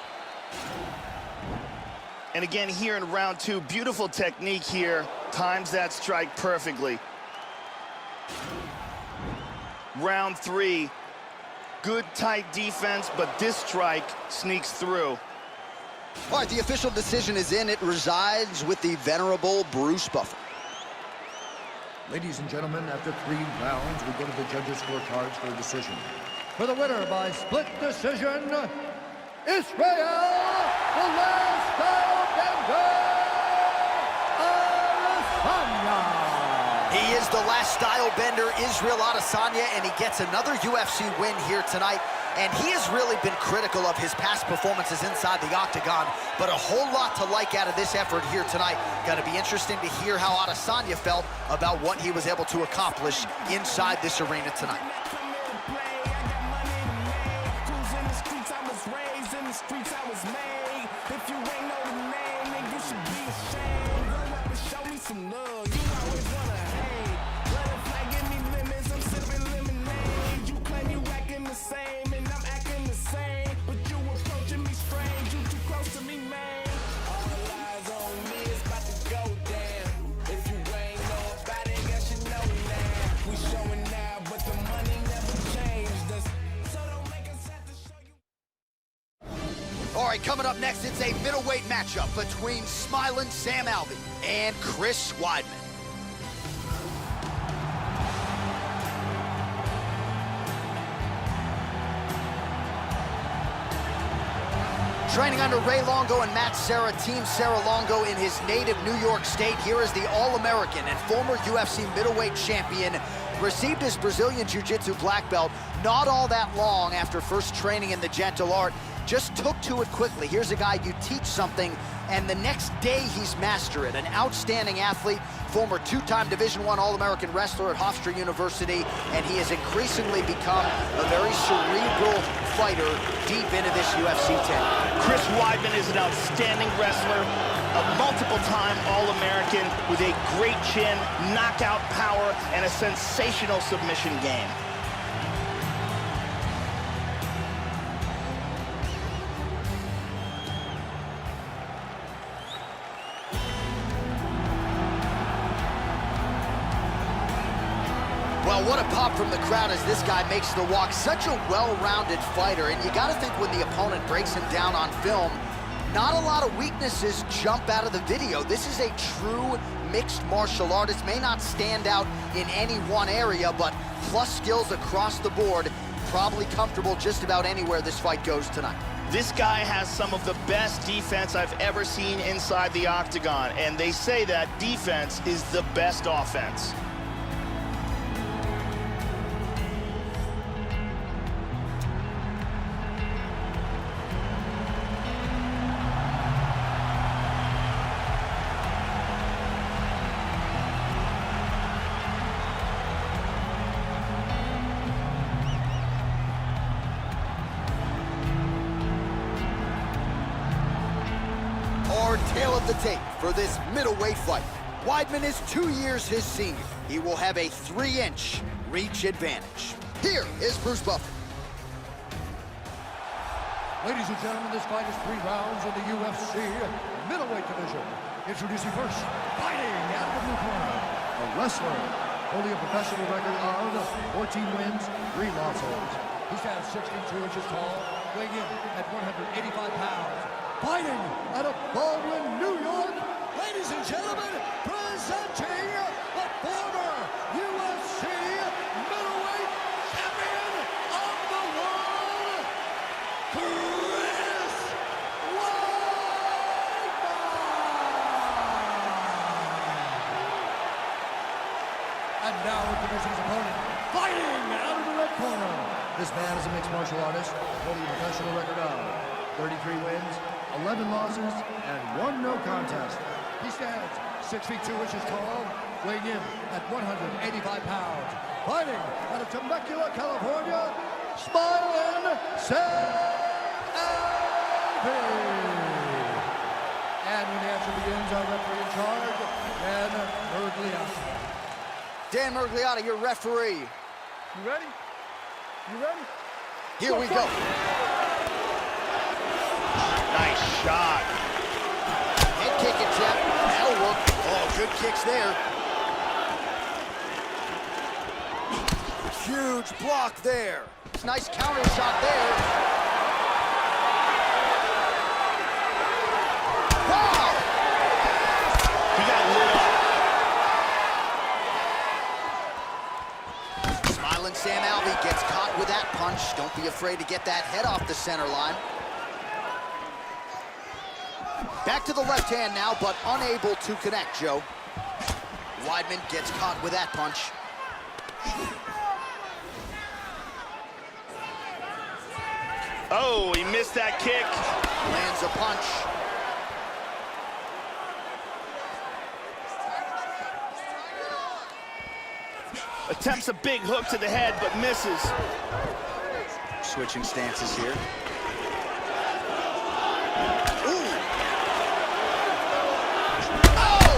And again, here in round two, beautiful technique here. Times that strike perfectly. Round three, good tight defense, but this strike sneaks through. All right, the official decision is in. It resides with the venerable Bruce Buffer. Ladies and gentlemen, after 3 rounds, we go to the judges' scorecards for a decision. For the winner by split decision, Israel, the last style Adesanya. He is the last style bender, Israel Adesanya, and he gets another UFC win here tonight. And he has really been critical of his past performances inside the octagon, but a whole lot to like out of this effort here tonight. Going to be interesting to hear how Adesanya felt about what he was able to accomplish inside this arena tonight. All right, coming up next, it's a middleweight matchup between Smiling Sam Alvey and Chris Weidman. Training under Ray Longo and Matt Serra, Team Serra Longo in his native New York State. Here is the All-American and former UFC middleweight champion. Received his Brazilian Jiu-Jitsu black belt not all that long after first training in the gentle art. Just took to it quickly. Here's a guy you teach something, and the next day he's mastered it. An outstanding athlete, former 2-time Division I All-American wrestler at Hofstra University, and he has increasingly become a very cerebral fighter deep into this UFC 10. Chris Weidman is an outstanding wrestler, a multiple-time All-American with a great chin, knockout power, and a sensational submission game. Well, what a pop from the crowd as this guy makes the walk. Such a well-rounded fighter, and you got to think when the opponent breaks him down on film, not a lot of weaknesses jump out of the video. This is a true mixed martial artist. May not stand out in any one area, but plus skills across the board. Probably comfortable just about anywhere this fight goes tonight. This guy has some of the best defense I've ever seen inside the octagon, and they say that defense is the best offense. Our tale of the tape for this middleweight fight. Weidman is 2 years his senior. He will have a 3-inch reach advantage. Here is Bruce Buffer. Ladies and gentlemen, this fight is 3 rounds in the UFC middleweight division. Introducing first, fighting out of the blue corner, a wrestler holding a professional record of 14 wins, 3 losses. He stands 62 inches tall, weighing in at 185 pounds. Fighting out of Baldwin, New York, ladies and gentlemen, presenting This man is a mixed martial artist, holding a professional record of 33 wins, 11 losses, and 1 no contest. He stands 6 feet 2 inches tall, weighing in at 185 pounds. Fighting out of Temecula, California, Smilin' Sam Alvey. And when the action begins, our referee in charge, Dan Miragliotta. Dan Miragliotta, your referee. You ready? You ready? Here we go. Nice shot. Head kick attempt. That'll work. Oh, good kicks there. Huge block there. Nice counter shot there. Wow! He got lit up. Smiling Sam Alvey gets caught with that punch. Don't be afraid to get that head off the center line. Back to the left hand now, but unable to connect, Joe. Weidman gets caught with that punch. Oh, he missed that kick. Lands a punch. Attempts a big hook to the head, but misses. Switching stances here. Ooh. Oh!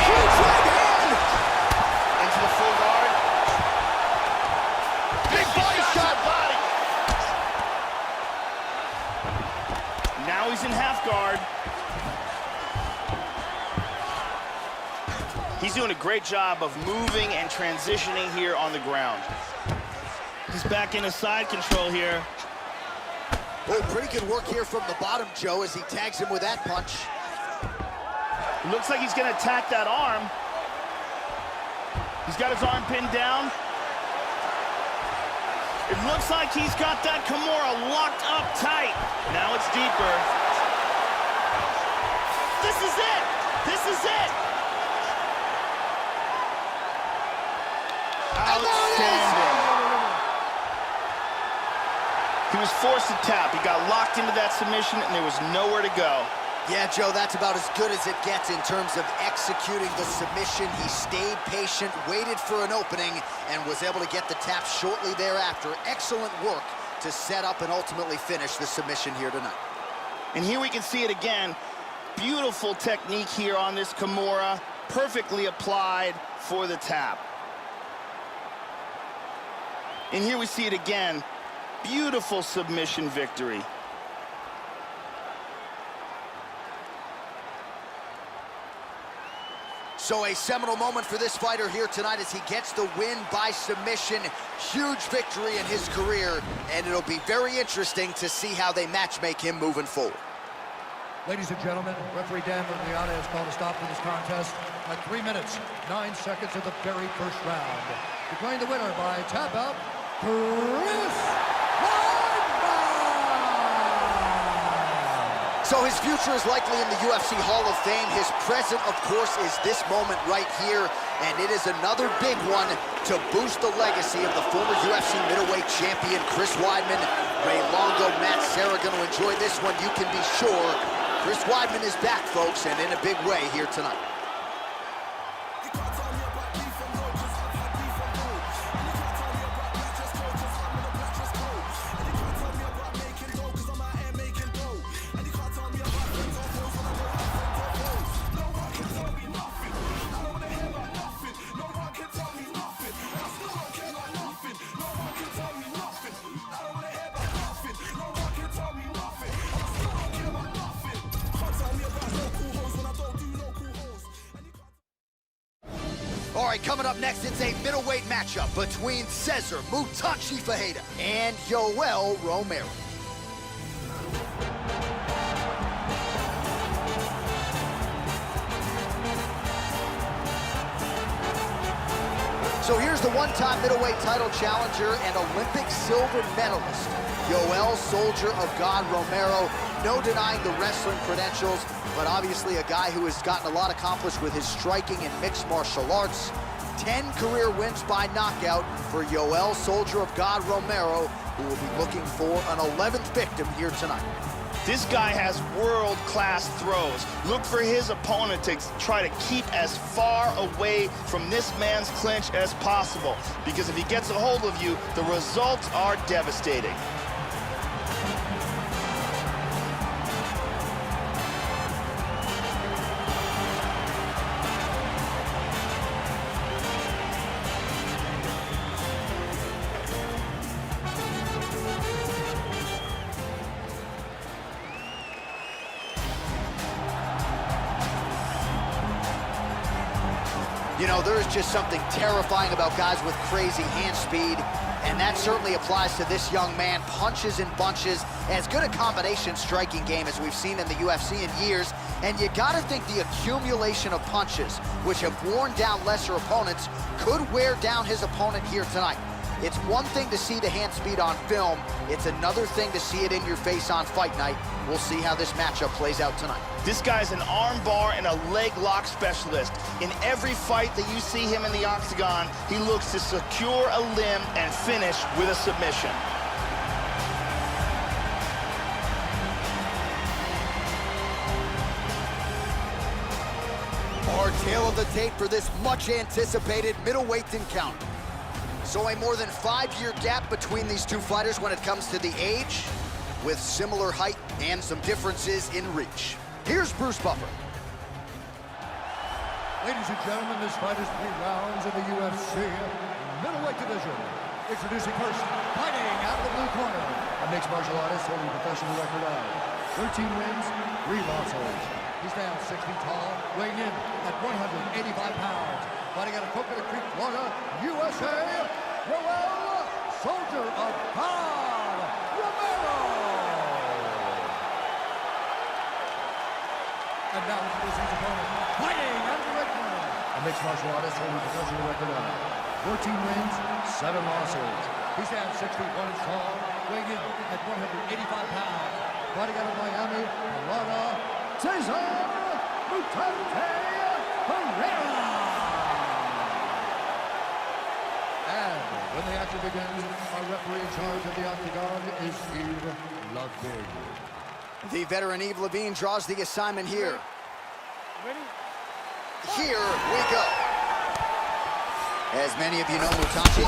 Huge right hand! Into the full guard. Big body shot! Body. Now he's in half guard. He's doing a great job of moving and transitioning here on the ground. He's back into side control here. Oh, pretty good work here from the bottom, Joe, as he tags him with that punch. It looks like he's gonna attack that arm. He's got his arm pinned down. It looks like he's got that Kimura locked up tight. Now it's deeper. This is it! This is it! Outstanding. He was forced to tap. He got locked into that submission, and there was nowhere to go. Yeah, Joe, that's about as good as it gets in terms of executing the submission. He stayed patient, waited for an opening, and was able to get the tap shortly thereafter. Excellent work to set up and ultimately finish the submission here tonight. And here we can see it again. Beautiful technique here on this Kimura. Perfectly applied for the tap. And here we see it again. Beautiful submission victory. So a seminal moment for this fighter here tonight as he gets the win by submission. Huge victory in his career, and it'll be very interesting to see how they matchmake him moving forward. Ladies and gentlemen, referee Dan Miragliotta has called a stop to this contest at 3 minutes, 9 seconds of the very first round. Declaring the winner by tap out, Chris Weidman! So his future is likely in the UFC Hall of Fame. His present, of course, is this moment right here, and it is another big one to boost the legacy of the former UFC middleweight champion, Chris Weidman. Ray Longo, Matt Serra going to enjoy this one, you can be sure. Chris Weidman is back, folks, and in a big way here tonight. All right, coming up next, it's a middleweight matchup between Cesar Mutachi Fajeda and Yoel Romero. So here's the one-time middleweight title challenger and Olympic silver medalist, Yoel Soldier of God Romero. No denying the wrestling credentials, but obviously a guy who has gotten a lot accomplished with his striking and mixed martial arts. 10 career wins by knockout for Yoel Soldier of God Romero, who will be looking for an 11th victim here tonight. This guy has world-class throws. Look for his opponent to try to keep as far away from this man's clinch as possible, because if he gets a hold of you, the results are devastating. You know, there is just something terrifying about guys with crazy hand speed, and that certainly applies to this young man. Punches and bunches, as good a combination striking game as we've seen in the UFC in years, and you gotta think the accumulation of punches, which have worn down lesser opponents, could wear down his opponent here tonight. It's one thing to see the hand speed on film, it's another thing to see it in your face on fight night. We'll see how this matchup plays out tonight. This guy's an arm bar and a leg lock specialist. In every fight that you see him in the octagon, he looks to secure a limb and finish with a submission. Our tale of the tape for this much-anticipated middleweight encounter. So a more than 5-year gap between these two fighters when it comes to the age, with similar height and some differences in reach. Here's Bruce Buffer. Ladies and gentlemen, this fight is 3 rounds in the UFC middleweight division. Introducing first, fighting out of the blue corner, a mixed martial artist holding a professional record of 13 wins, 3 losses. He stands 6 feet tall, weighing in at 185 pounds. Fighting out of Coconut Creek, Florida, USA, Yoel Soldier of God Romero. And now introducing his opponent, fighting out of the red corner, a mixed martial artist holding a professional record of 14 wins, 7 losses. He stands 6 feet 1 inch tall, weighing in at 185 pounds. Fighting out of Miami, Florida, Cesar Mutante Pereira. And when the action begins, our referee in charge of the octagon is Yves Lavigne. The veteran Yves Lavigne draws the assignment here. Here we go. As many of you know, Mutante.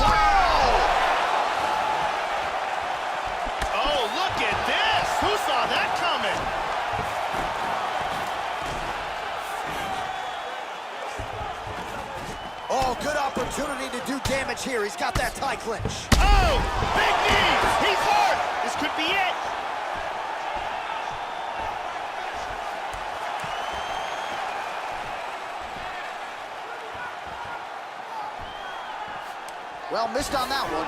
Oh, look at this! Who saw that coming? Oh, good opportunity to do damage here. He's got that tie clinch. Oh, big knee! He's hurt! This could be it! Well, missed on that one.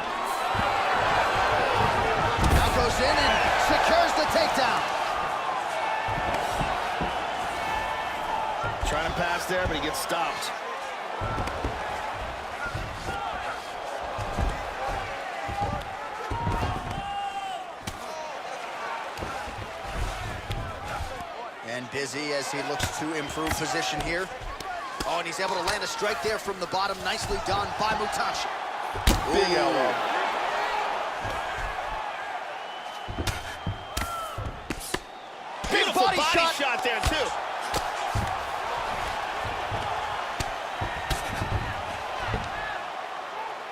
Now goes in and secures the takedown. Trying to pass there, but he gets stopped. And busy as he looks to improve position here. Oh, and he's able to land a strike there from the bottom. Nicely done by Mutante. Big elbow. Beautiful body shot there, too.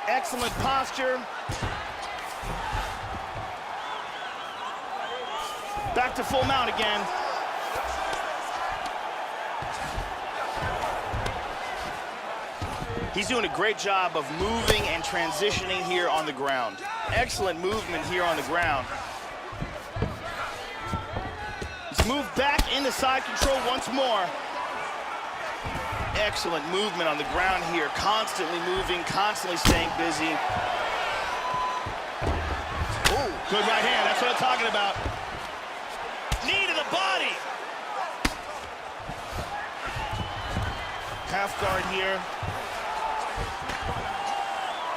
Excellent posture. Back to full mount again. He's doing a great job of moving and transitioning here on the ground. Excellent movement here on the ground. He's moved back into side control once more. Excellent movement on the ground here. Constantly moving, constantly staying busy. Ooh, good right hand, that's what I'm talking about. Knee to the body. Half guard here.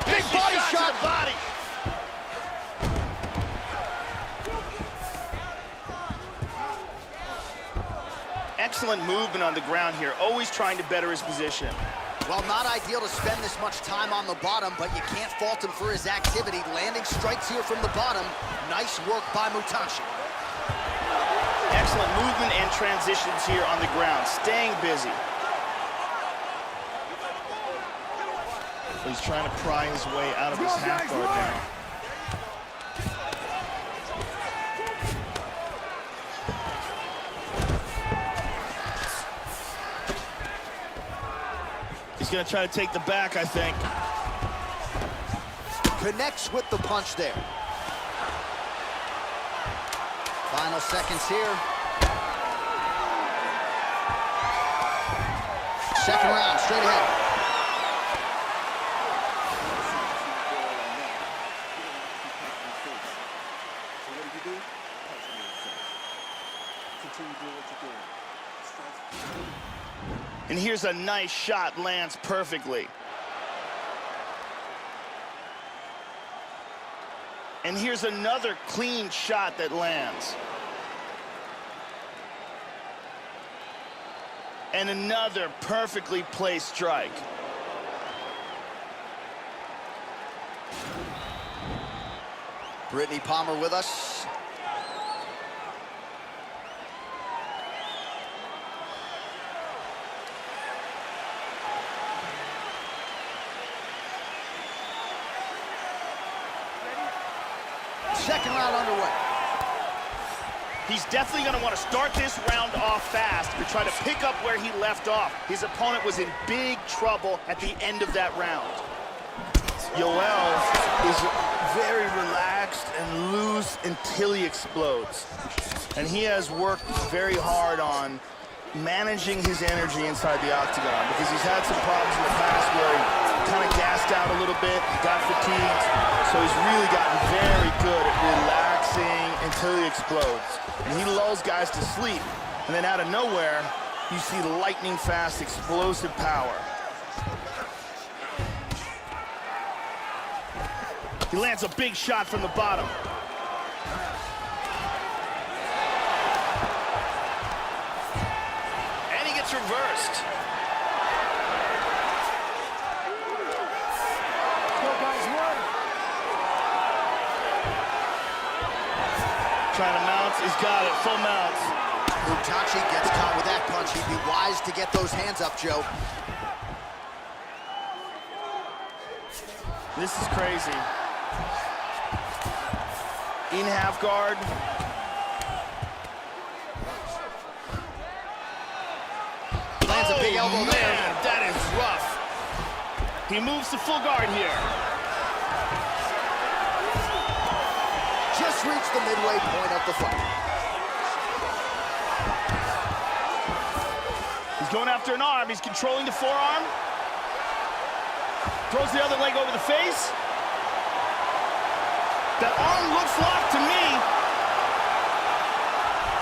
Big body shot to the body. Excellent movement on the ground here, always trying to better his position. Well, not ideal to spend this much time on the bottom, but you can't fault him for his activity. Landing strikes here from the bottom. Nice work by Mutashi. Excellent movement and transitions here on the ground, staying busy. He's trying to pry his way out of this half guard now. He's gonna try to take the back, I think. Connects with the punch there. Final seconds here. Second round, straight ahead. And here's a nice shot, lands perfectly. And here's another clean shot that lands. And another perfectly placed strike. Brittany Palmer with us. Second round underway. He's definitely going to want to start this round off fast and try to pick up where he left off. His opponent was in big trouble at the end of that round. Yoel is very relaxed and loose until he explodes. And he has worked very hard on managing his energy inside the octagon because he's had some problems in the past where he kind of gassed out a little bit, got fatigued. So he's really gotten very good at relaxing until he explodes. And he lulls guys to sleep. And then out of nowhere, you see lightning fast, explosive power. He lands a big shot from the bottom. And he gets reversed. Trying to mount, he's got it, full mounts. Mutashi gets caught with that punch. He'd be wise to get those hands up, Joe. This is crazy. In half guard. Lands a big elbow there. That is rough. He moves to full guard here. Just reached the midway point of the fight. He's going after an arm. He's controlling the forearm. Throws the other leg over the face. That arm looks locked to me.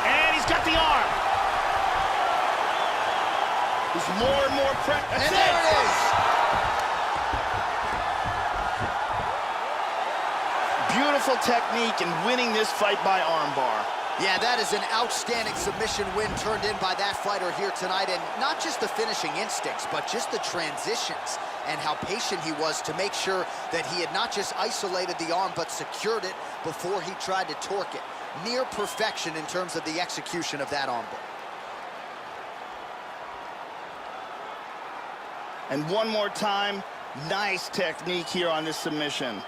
And he's got the arm. There's more and more pressure. And there it is. Beautiful technique in winning this fight by armbar. Yeah, that is an outstanding submission win turned in by that fighter here tonight. And not just the finishing instincts, but just the transitions and how patient he was to make sure that he had not just isolated the arm, but secured it before he tried to torque it. Near perfection in terms of the execution of that armbar. And one more time, nice technique here on this submission.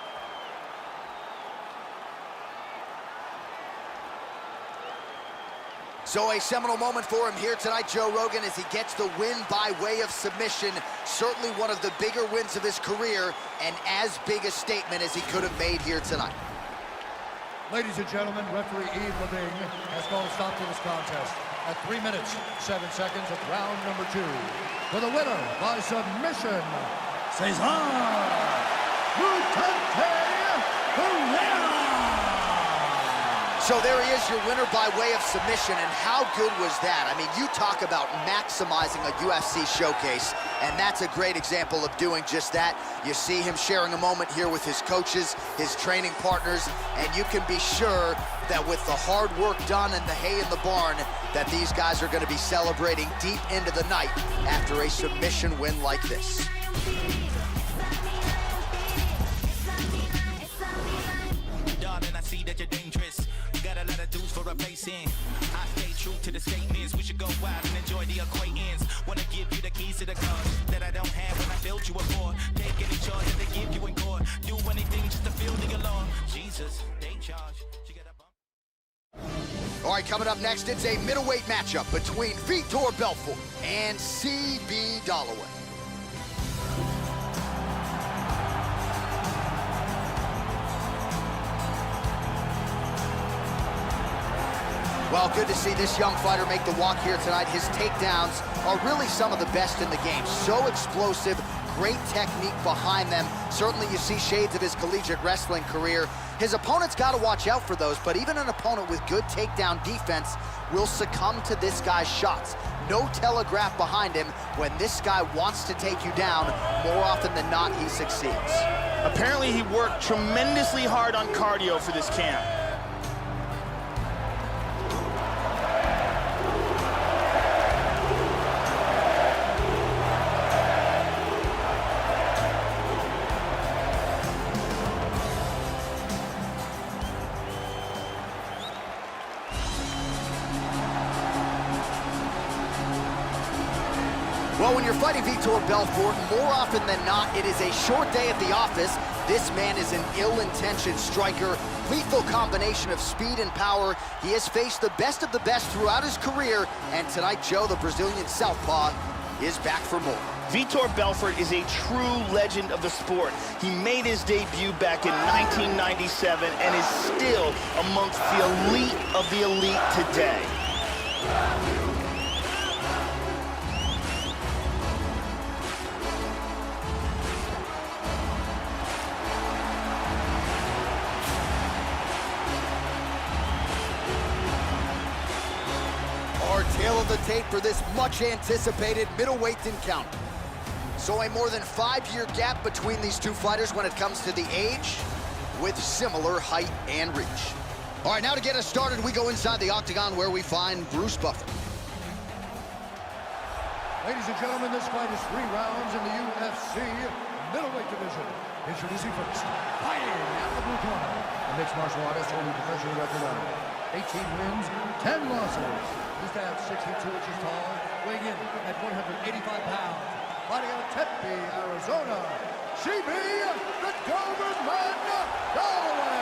So a seminal moment for him here tonight, Joe Rogan, as he gets the win by way of submission. Certainly one of the bigger wins of his career, and as big a statement as he could have made here tonight. Ladies and gentlemen, referee Yves Leving has called a stop to this contest at 3 minutes, 7 seconds of round number 2. For the winner by submission, Cesar Mutante Pereira. So there he is, your winner by way of submission, and how good was that? I mean, you talk about maximizing a UFC showcase, and that's a great example of doing just that. You see him sharing a moment here with his coaches, his training partners, and you can be sure that with the hard work done and the hay in the barn, that these guys are going to be celebrating deep into the night after a submission win like this. Darling, I see that you're dangerous. Got a lot of dudes for replacing. I stay true to the statements. We should go wild and enjoy the acquaintance. Wanna give you the keys to the cars that I don't have when I built you a for. Take any charge that they give you in court. Do anything just to feel the alarm. Jesus, they charge. She got a bump. All right, coming up next, it's a middleweight matchup between Vitor Belfort and CB Dollaway. Well, good to see this young fighter make the walk here tonight. His takedowns are really some of the best in the game. So explosive, great technique behind them. Certainly you see shades of his collegiate wrestling career. His opponent's got to watch out for those, but even an opponent with good takedown defense will succumb to this guy's shots. No telegraph behind him. When this guy wants to take you down, more often than not, he succeeds. Apparently he worked tremendously hard on cardio for this camp. Well, when you're fighting Vitor Belfort, more often than not, it is a short day at the office. This man is an ill-intentioned striker, lethal combination of speed and power. He has faced the best of the best throughout his career, and tonight, Joe, the Brazilian southpaw, is back for more. Vitor Belfort is a true legend of the sport. He made his debut back in 1997 and is still amongst the elite of the elite today. Tail of the tape for this much-anticipated middleweight encounter. So a more than 5-year gap between these two fighters when it comes to the age, with similar height and reach. All right, now to get us started, we go inside the octagon where we find Bruce Buffer. Ladies and gentlemen, this fight is 3 rounds in the UFC middleweight division. Introducing first, fighting out of the blue corner, a mixed martial artist holding a professional record of 18 wins, 10 losses. He stands 62 inches tall, weighing in at 185 pounds. Fighting out of Tempe, Arizona, CB, the Doberman Dollaway.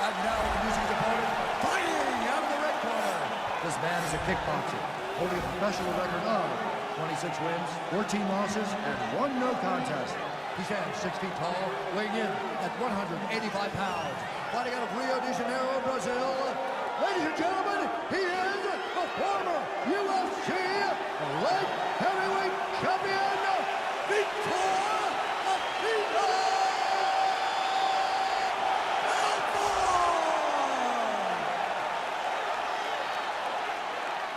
And now introducing his opponent, fighting out of the red corner. This man is a kickboxer, holding a professional record of 26 wins, 14 losses, and 1 no contest. He stands 6 feet tall, weighing in at 185 pounds. Fighting out of Rio de Janeiro, Brazil. Ladies and gentlemen, he is the former UFC light heavyweight champion, Vitor Belfort!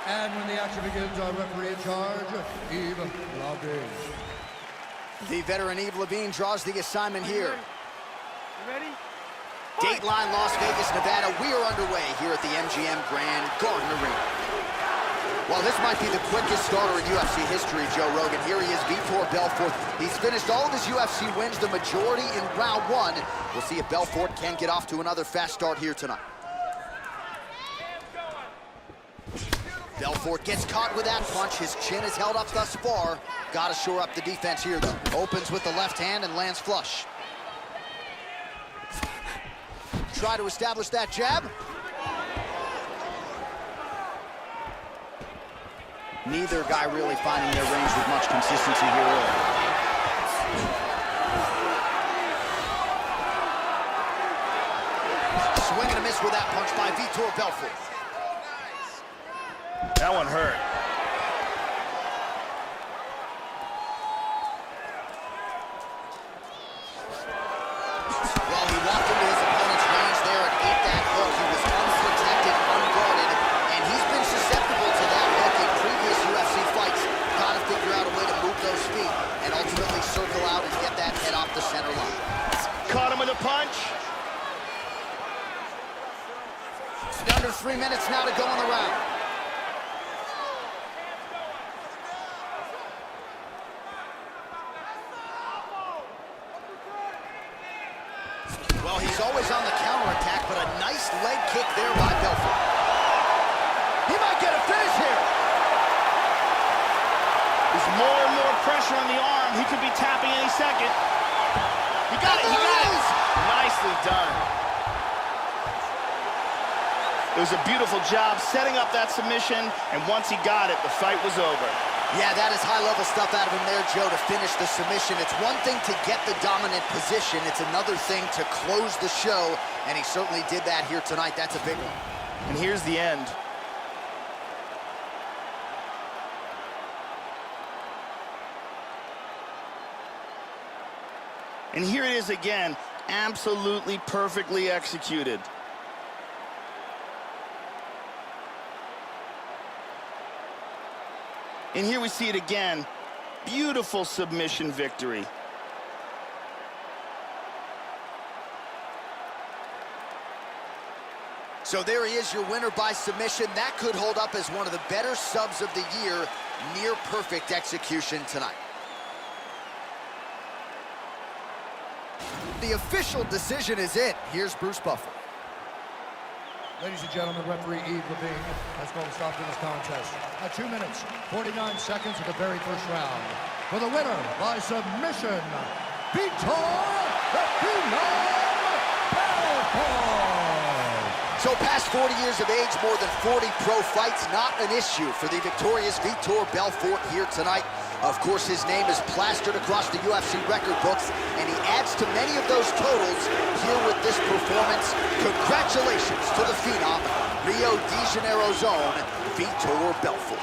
And when the action begins, our referee in charge, Yves Lavigne. The veteran Yves Lavigne draws the assignment here. You ready? Dateline, Las Vegas, Nevada. We are underway here at the MGM Grand Garden Arena. Well, this might be the quickest starter in UFC history, Joe Rogan. Here he is, Vitor Belfort. He's finished all of his UFC wins, the majority in round 1. We'll see if Belfort can get off to another fast start here tonight. Belfort gets caught with that punch. His chin is held up thus far. Got to shore up the defense here, though. Opens with the left hand and lands flush. Try to establish that jab. Neither guy really finding their range with much consistency here early. Swing and a miss with that punch by Vitor Belfort. That one hurt. Well, he walked into his 3 minutes now to go in the round. Well, he's always on the counterattack, but a nice leg kick there by Belfort. He might get a finish here. There's more and more pressure on the arm. He could be tapping any second. He got it, he got it. Nicely done. It was a beautiful job setting up that submission, and once he got it, the fight was over. Yeah, that is high-level stuff out of him there, Joe, to finish the submission. It's one thing to get the dominant position. It's another thing to close the show, and he certainly did that here tonight. That's a big one. And here's the end. And here it is again, absolutely perfectly executed. And here we see it again. Beautiful submission victory. So there he is, your winner by submission. That could hold up as one of the better subs of the year. Near perfect execution tonight. The official decision is in. Here's Bruce Buffer. Ladies and gentlemen, referee Yves Levine has called a stop to this contest at 2 minutes, 49 seconds of the very first round. For the winner by submission, Vitor the Phenom Belfort. So past 40 years of age, more than 40 pro fights, not an issue for the victorious Vitor Belfort here tonight. Of course, his name is plastered across the UFC record books, and he adds to many of those totals here with this performance. Congratulations to the Phenom, Rio de Janeiro's own Vitor Belfort.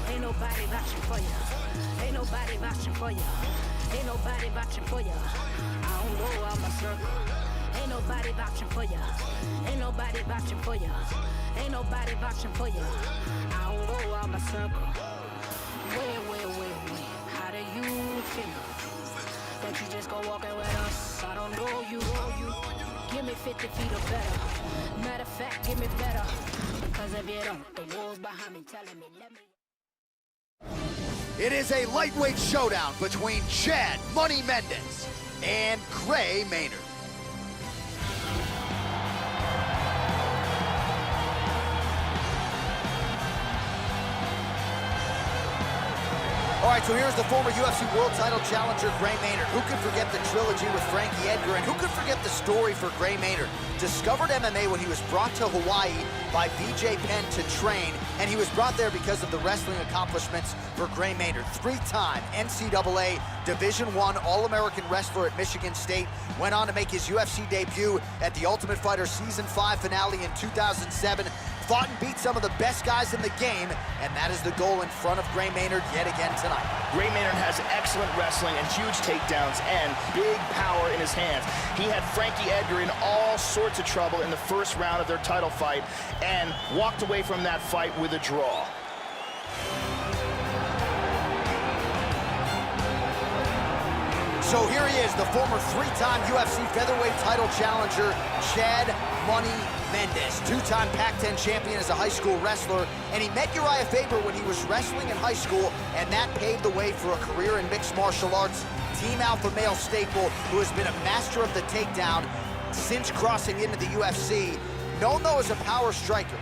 Ain't nobody vouching for you. Ain't nobody vouching for you. Ain't nobody vouching for you. I don't go out my circle. Ain't nobody vouching for you. Ain't nobody vouching for you. Ain't nobody vouching for you. I don't go out my circle. Wait. How do you feel? That you just go walking with us? I don't know you. Give me 50 feet or better. Matter of fact, give me better. Because if you don't, the walls behind me telling me, let me. It is a lightweight showdown between Chad Money Mendes and Gray Maynard. All right, so here's the former UFC World Title challenger, Gray Maynard. Who could forget the trilogy with Frankie Edgar, and who could forget the story for Gray Maynard? Discovered MMA when he was brought to Hawaii by BJ Penn to train, and he was brought there because of the wrestling accomplishments for Gray Maynard. Three-time NCAA Division I All-American wrestler at Michigan State, went on to make his UFC debut at the Ultimate Fighter Season 5 finale in 2007, fought and beat some of the best guys in the game, and that is the goal in front of Gray Maynard yet again tonight. Gray Maynard has excellent wrestling and huge takedowns and big power in his hands. He had Frankie Edgar in all sorts of trouble in the first round of their title fight and walked away from that fight with a draw. So here he is, the former three-time UFC featherweight title challenger, Chad Money Mendes, two-time Pac-10 champion as a high school wrestler, and he met Uriah Faber when he was wrestling in high school, and that paved the way for a career in mixed martial arts. Team alpha male staple who has been a master of the takedown since crossing into the UFC. Known though as a power striker,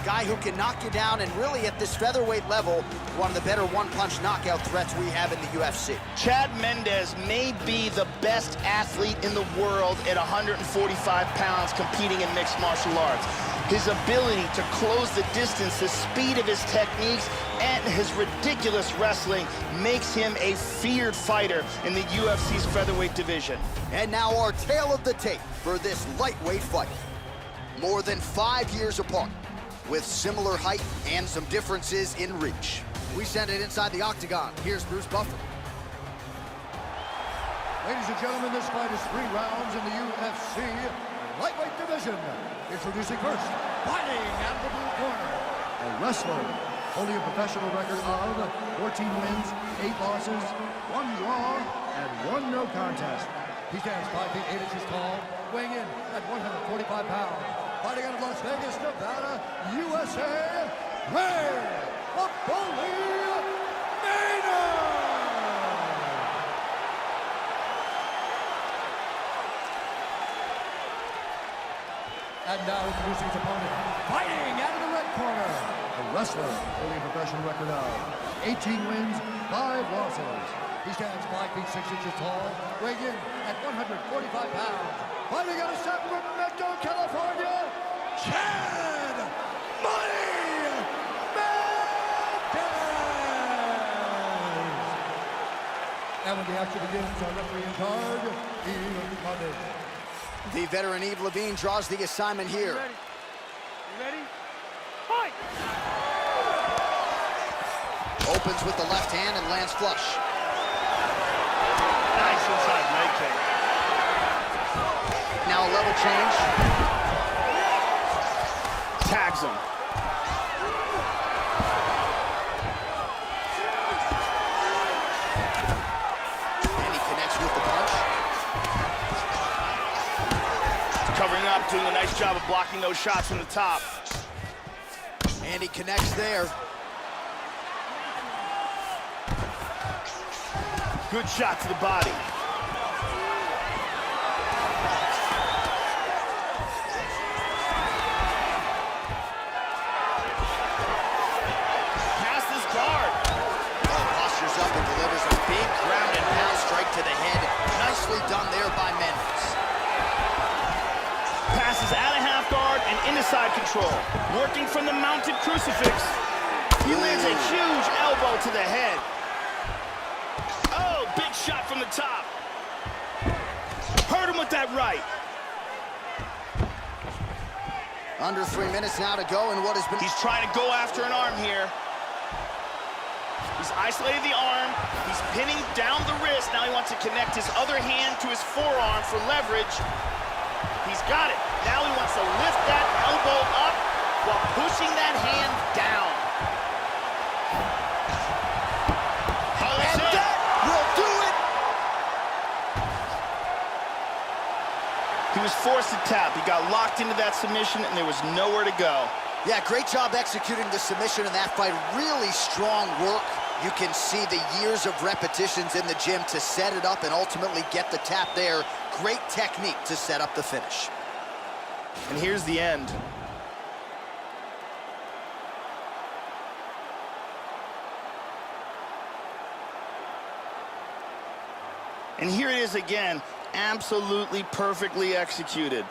guy who can knock you down, and really at this featherweight level, one of the better one-punch knockout threats we have in the UFC. Chad Mendes may be the best athlete in the world at 145 pounds competing in mixed martial arts. His ability to close the distance, the speed of his techniques, and his ridiculous wrestling makes him a feared fighter in the UFC's featherweight division. And now our tale of the tape for this lightweight fight. More than 5 years apart, with similar height and some differences in reach. We send it inside the octagon. Here's Bruce Buffer. Ladies and gentlemen, this fight is 3 rounds in the UFC lightweight division. Introducing first, Fighting out of the blue corner, a wrestler holding a professional record of 14 wins, 8 losses, 1 draw, and 1 no contest. He stands 5 feet 8 inches tall, weighing in at 145 pounds. Fighting out of Las Vegas, Nevada, USA, Ray the Bully Maynard! And now introducing his opponent, fighting out of the red corner, a wrestler holding a professional record of 18 wins, 5 losses. He stands 5 feet 6 inches tall, weighing in at 145 pounds. Fighting out of Sacramento, California, Chad Money Mendez! And when the action begins, our referee in charge, Eve Levine. The veteran Eve Levine draws the assignment here. You ready? Fight! Opens with the left hand and lands flush. Nice inside leg kick. Now a level change. Tags him. And he connects with the punch. Covering up, doing a nice job of blocking those shots from the top. And he connects there. Good shot to the body. Pass this guard. Postures up and delivers a big ground and pound strike to the head. Nicely done there by Mendez. Passes out of half guard and into side control. Working from the mounted crucifix. He lands a huge elbow to the head. Oh, big shot from the top. Hurt him with that right. Under 3 minutes now to go in what has been... He's trying to go after an arm here. He's isolated the arm. He's pinning down the wrist. Now he wants to connect his other hand to his forearm for leverage. He's got it. Now he wants to lift that elbow up while pushing that hand down. And that will do it! He was forced to tap. He got locked into that submission, and there was nowhere to go. Yeah, great job executing the submission in that fight. Really strong work. You can see the years of repetitions in the gym to set it up and ultimately get the tap there. Great technique to set up the finish. And here's the end. And here it is again, absolutely perfectly executed.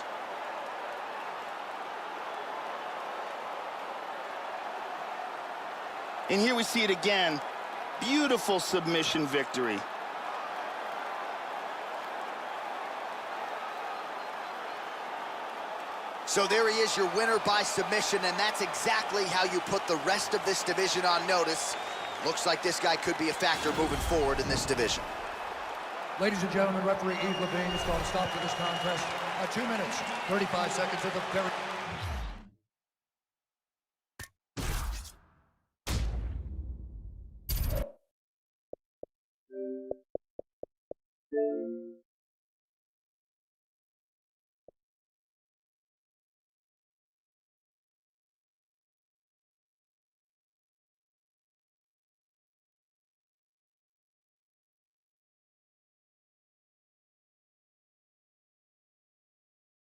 And here we see it again. Beautiful submission victory. So there he is, your winner by submission, and that's exactly how you put the rest of this division on notice. Looks like this guy could be a factor moving forward in this division. Ladies and gentlemen, referee Eve Levine has called a stop to this contest at 2 minutes, 35 seconds of the very...